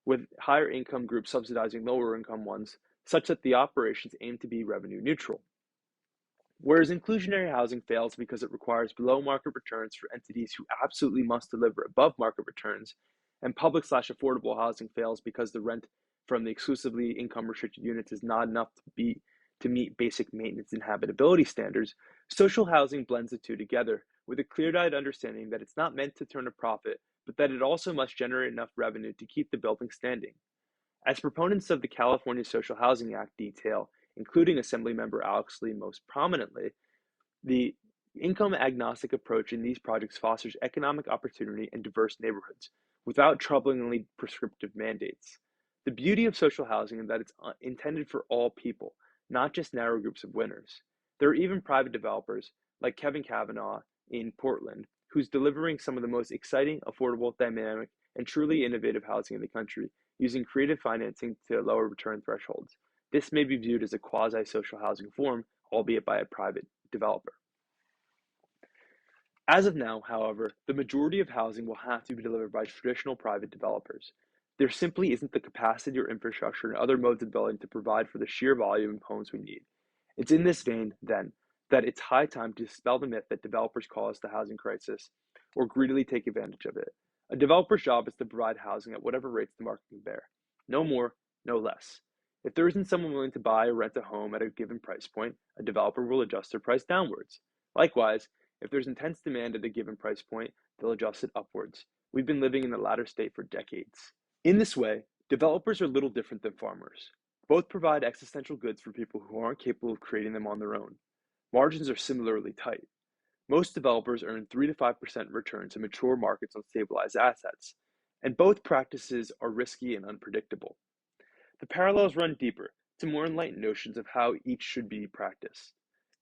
with higher income groups subsidizing lower income ones, such that the operations aim to be revenue neutral. Whereas inclusionary housing fails because it requires below market returns for entities who absolutely must deliver above market returns, and public/affordable housing fails because the rent from the exclusively income restricted units is not enough to meet basic maintenance and habitability standards, social housing blends the two together with a clear-eyed understanding that it's not meant to turn a profit, but that it also must generate enough revenue to keep the building standing. As proponents of the California Social Housing Act detail, including Assemblymember Alex Lee most prominently, the income agnostic approach in these projects fosters economic opportunity in diverse neighborhoods without troublingly prescriptive mandates. The beauty of social housing is that it's intended for all people, not just narrow groups of winners. There are even private developers like Kevin Kavanaugh in Portland, who's delivering some of the most exciting, affordable, dynamic, and truly innovative housing in the country, using creative financing to lower return thresholds. This may be viewed as a quasi-social housing form, albeit by a private developer. As of now, however, the majority of housing will have to be delivered by traditional private developers. There simply isn't the capacity or infrastructure and other modes of building to provide for the sheer volume of homes we need. It's in this vein, then, that it's high time to dispel the myth that developers cause the housing crisis or greedily take advantage of it. A developer's job is to provide housing at whatever rates the market can bear. No more, no less. If there isn't someone willing to buy or rent a home at a given price point, a developer will adjust their price downwards. Likewise, if there's intense demand at a given price point, they'll adjust it upwards. We've been living in the latter state for decades. In this way, developers are little different than farmers. Both provide existential goods for people who aren't capable of creating them on their own. Margins are similarly tight. Most developers earn 3 to 5% returns in mature markets on stabilized assets, and both practices are risky and unpredictable. The parallels run deeper to more enlightened notions of how each should be practiced.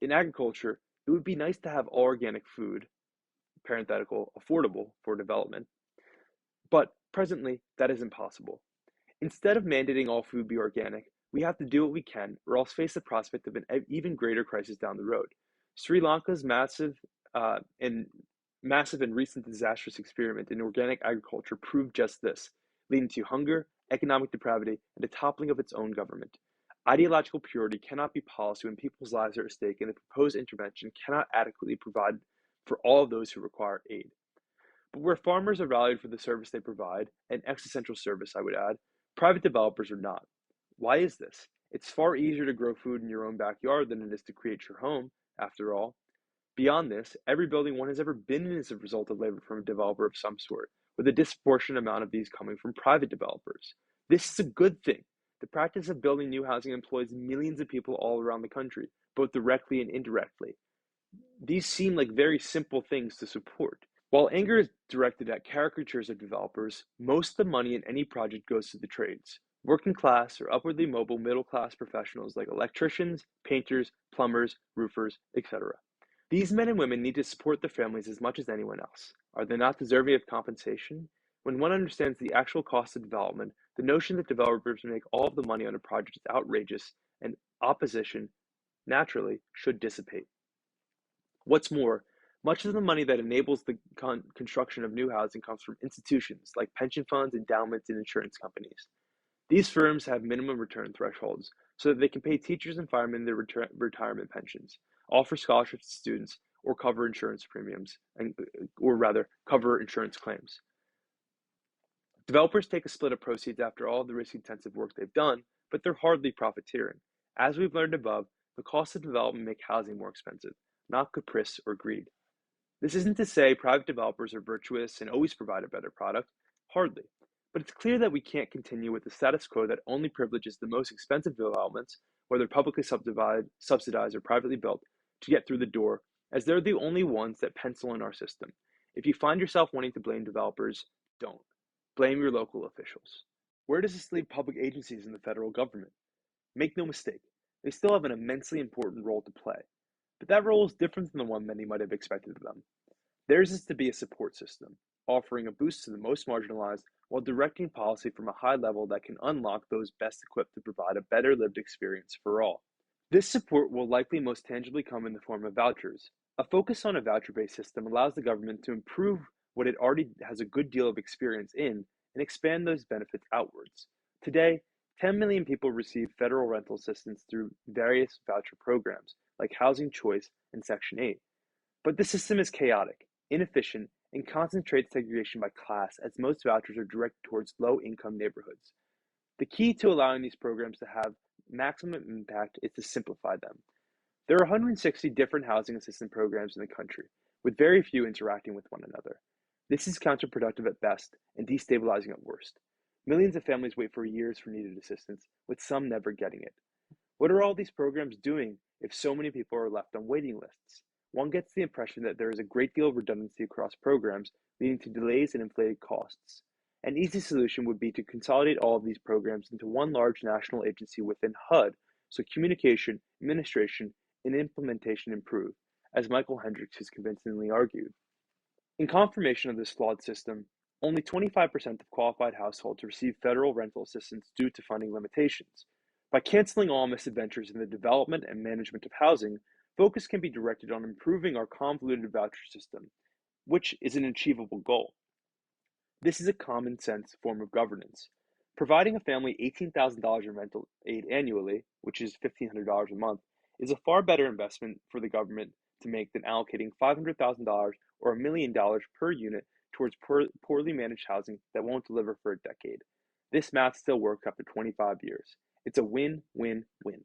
In agriculture, it would be nice to have all organic food, parenthetical, affordable for development, but presently that is impossible. Instead of mandating all food be organic, we have to do what we can or else face the prospect of an even greater crisis down the road. Sri Lanka's and recent disastrous experiment in organic agriculture proved just this, leading to hunger, economic depravity, and a toppling of its own government. Ideological purity cannot be policy when people's lives are at stake, and the proposed intervention cannot adequately provide for all of those who require aid. But where farmers are valued for the service they provide, an existential service, I would add, private developers are not. Why is this? It's far easier to grow food in your own backyard than it is to create your home, after all. Beyond this, every building one has ever been in is a result of labor from a developer of some sort, with a disproportionate amount of these coming from private developers. This is a good thing. The practice of building new housing employs millions of people all around the country, both directly and indirectly. These seem like very simple things to support. While anger is directed at caricatures of developers, most of the money in any project goes to the trades. Working class or upwardly mobile middle class professionals like electricians, painters, plumbers, roofers, etc. These men and women need to support their families as much as anyone else. Are they not deserving of compensation? When one understands the actual cost of development, the notion that developers make all of the money on a project is outrageous, and opposition, naturally, should dissipate. What's more, much of the money that enables the construction of new housing comes from institutions like pension funds, endowments, and insurance companies. These firms have minimum return thresholds so that they can pay teachers and firemen their retirement pensions, offer scholarships to students, or cover insurance premiums, or rather, cover insurance claims. Developers take a split of proceeds after all the risk-intensive work they've done, but they're hardly profiteering. As we've learned above, the costs of development make housing more expensive, not caprice or greed. This isn't to say private developers are virtuous and always provide a better product, hardly. But it's clear that we can't continue with the status quo that only privileges the most expensive developments, whether publicly subsidized or privately built, to get through the door, as they're the only ones that pencil in our system. If you find yourself wanting to blame developers, don't. Blame your local officials. Where does this leave public agencies in the federal government? Make no mistake, they still have an immensely important role to play. But that role is different than the one many might have expected of them. Theirs is to be a support system, offering a boost to the most marginalized while directing policy from a high level that can unlock those best equipped to provide a better lived experience for all. This support will likely most tangibly come in the form of vouchers. A focus on a voucher-based system allows the government to improve what it already has a good deal of experience in and expand those benefits outwards. Today, 10 million people receive federal rental assistance through various voucher programs like Housing Choice and Section 8. But the system is chaotic, inefficient, and concentrates segregation by class as most vouchers are directed towards low-income neighborhoods. The key to allowing these programs to have maximum impact is to simplify them. There are 160 different housing assistance programs in the country, with very few interacting with one another. This is counterproductive at best and destabilizing at worst. Millions of families wait for years for needed assistance, with some never getting it. What are all these programs doing if so many people are left on waiting lists? One gets the impression that there is a great deal of redundancy across programs, leading to delays and inflated costs. An easy solution would be to consolidate all of these programs into one large national agency within HUD so communication, administration, and implementation improve, as Michael Hendricks has convincingly argued. In confirmation of this flawed system, only 25% of qualified households receive federal rental assistance due to funding limitations. By canceling all misadventures in the development and management of housing, focus can be directed on improving our convoluted voucher system, which is an achievable goal. This is a common sense form of governance. Providing a family $18,000 in rental aid annually, which is $1,500 a month, is a far better investment for the government to make than allocating $500,000 or $1 million per unit towards poorly managed housing that won't deliver for a decade. This math still works after 25 years. It's a win-win-win.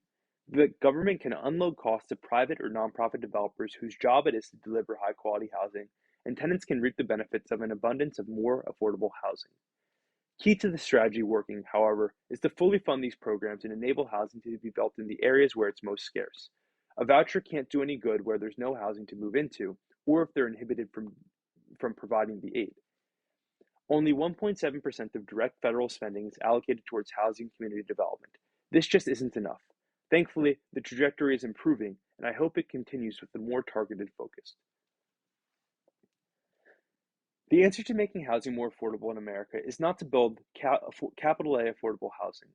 The government can unload costs to private or nonprofit developers whose job it is to deliver high-quality housing, and tenants can reap the benefits of an abundance of more affordable housing. Key to the strategy working, however, is to fully fund these programs and enable housing to be built in the areas where it's most scarce. A voucher can't do any good where there's no housing to move into, or if they're inhibited from providing the aid. Only 1.7% of direct federal spending is allocated towards housing community development. This just isn't enough. Thankfully, the trajectory is improving, and I hope it continues with a more targeted focus. The answer to making housing more affordable in America is not to build capital A affordable housing.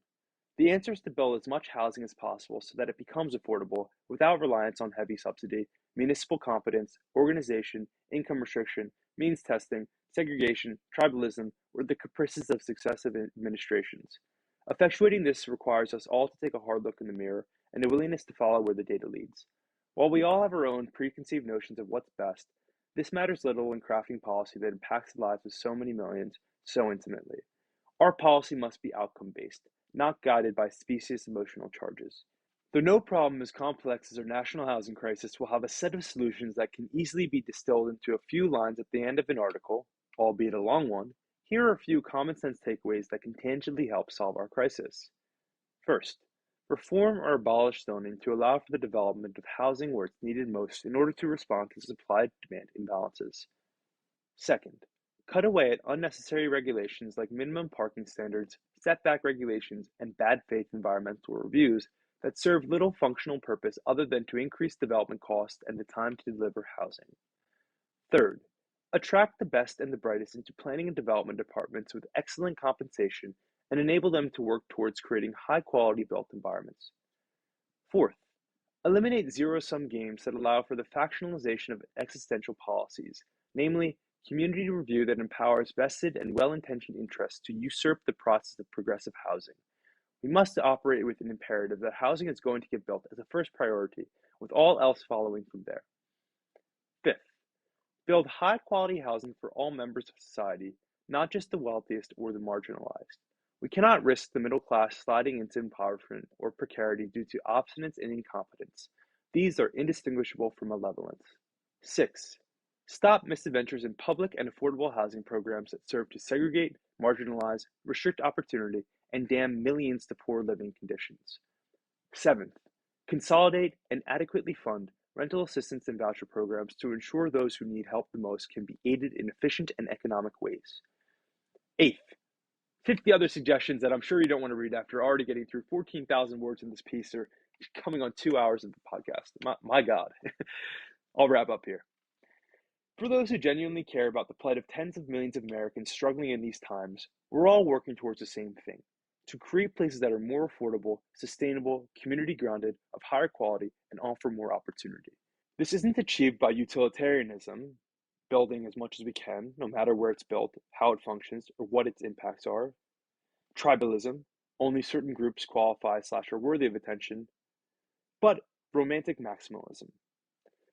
The answer is to build as much housing as possible so that it becomes affordable without reliance on heavy subsidy, municipal competence, organization, income restriction, means testing, segregation, tribalism, or the caprices of successive administrations. Effectuating this requires us all to take a hard look in the mirror and a willingness to follow where the data leads. While we all have our own preconceived notions of what's best, this matters little in crafting policy that impacts the lives of so many millions so intimately. Our policy must be outcome-based, not guided by specious emotional charges. Though no problem as complex as our national housing crisis will have a set of solutions that can easily be distilled into a few lines at the end of an article, albeit a long one, here are a few common sense takeaways that can tangibly help solve our crisis. First, reform or abolish zoning to allow for the development of housing where it's needed most in order to respond to supply-demand imbalances. Second, cut away at unnecessary regulations like minimum parking standards, setback regulations, and bad faith environmental reviews that serve little functional purpose other than to increase development costs and the time to deliver housing. Third, attract the best and the brightest into planning and development departments with excellent compensation and enable them to work towards creating high-quality built environments. Fourth, eliminate zero-sum games that allow for the factionalization of existential policies, namely community review that empowers vested and well-intentioned interests to usurp the process of progressive housing. We must operate with an imperative that housing is going to get built as a first priority, with all else following from there. Fifth, build high-quality housing for all members of society, not just the wealthiest or the marginalized. We cannot risk the middle class sliding into impoverishment or precarity due to obstinance and incompetence. These are indistinguishable from malevolence. 6. Stop misadventures in public and affordable housing programs that serve to segregate, marginalize, restrict opportunity, and damn millions to poor living conditions. 7th, consolidate and adequately fund rental assistance and voucher programs to ensure those who need help the most can be aided in efficient and economic ways. 8th, 50 other suggestions that I'm sure you don't want to read after already getting through 14,000 words in this piece or coming on 2 hours of the podcast. My God. I'll wrap up here. For those who genuinely care about the plight of tens of millions of Americans struggling in these times, we're all working towards the same thing: to create places that are more affordable, sustainable, community-grounded, of higher quality, and offer more opportunity. This isn't achieved by utilitarianism, building as much as we can, no matter where it's built, how it functions, or what its impacts are. Tribalism, only certain groups qualify slash are worthy of attention. But romantic maximalism.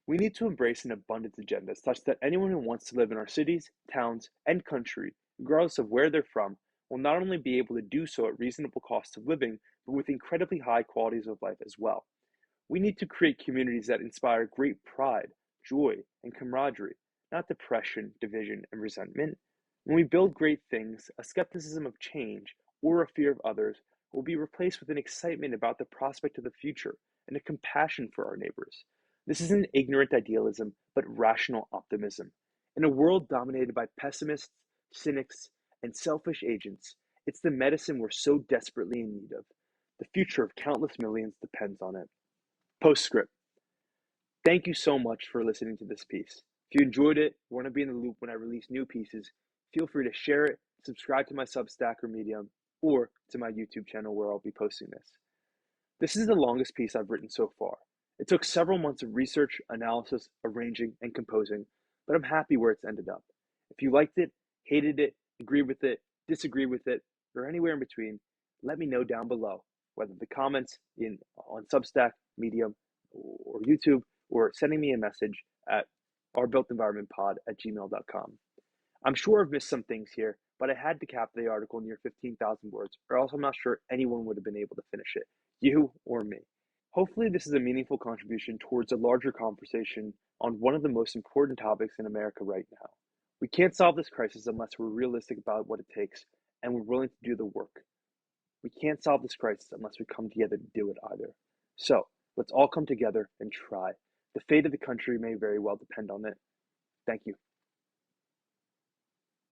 We need to embrace an abundance agenda such that anyone who wants to live in our cities, towns, and country, regardless of where they're from, will not only be able to do so at reasonable costs of living, but with incredibly high qualities of life as well. We need to create communities that inspire great pride, joy, and camaraderie, not depression, division, and resentment. When we build great things, a skepticism of change or a fear of others will be replaced with an excitement about the prospect of the future and a compassion for our neighbors. This isn't ignorant idealism, but rational optimism. In a world dominated by pessimists, cynics, and selfish agents, it's the medicine we're so desperately in need of. The future of countless millions depends on it. Postscript. Thank you so much for listening to this piece. If you enjoyed it, want to be in the loop when I release new pieces, feel free to share it, subscribe to my Substack or Medium, or to my YouTube channel where I'll be posting this. This is the longest piece I've written so far. It took several months of research, analysis, arranging, and composing, but I'm happy where it's ended up. If you liked it, hated it, agreed with it, disagreed with it, or anywhere in between, let me know down below, whether the comments on Substack, Medium, or YouTube, or sending me a message at ourbuiltenvironmentpod@gmail.com. I'm sure I've missed some things here, but I had to cap the article near 15,000 words, or else I'm not sure anyone would have been able to finish it, you or me. Hopefully, this is a meaningful contribution towards a larger conversation on one of the most important topics in America right now. We can't solve this crisis unless we're realistic about what it takes and we're willing to do the work. We can't solve this crisis unless we come together to do it either. So, let's all come together and try. The fate of the country may very well depend on it. Thank you.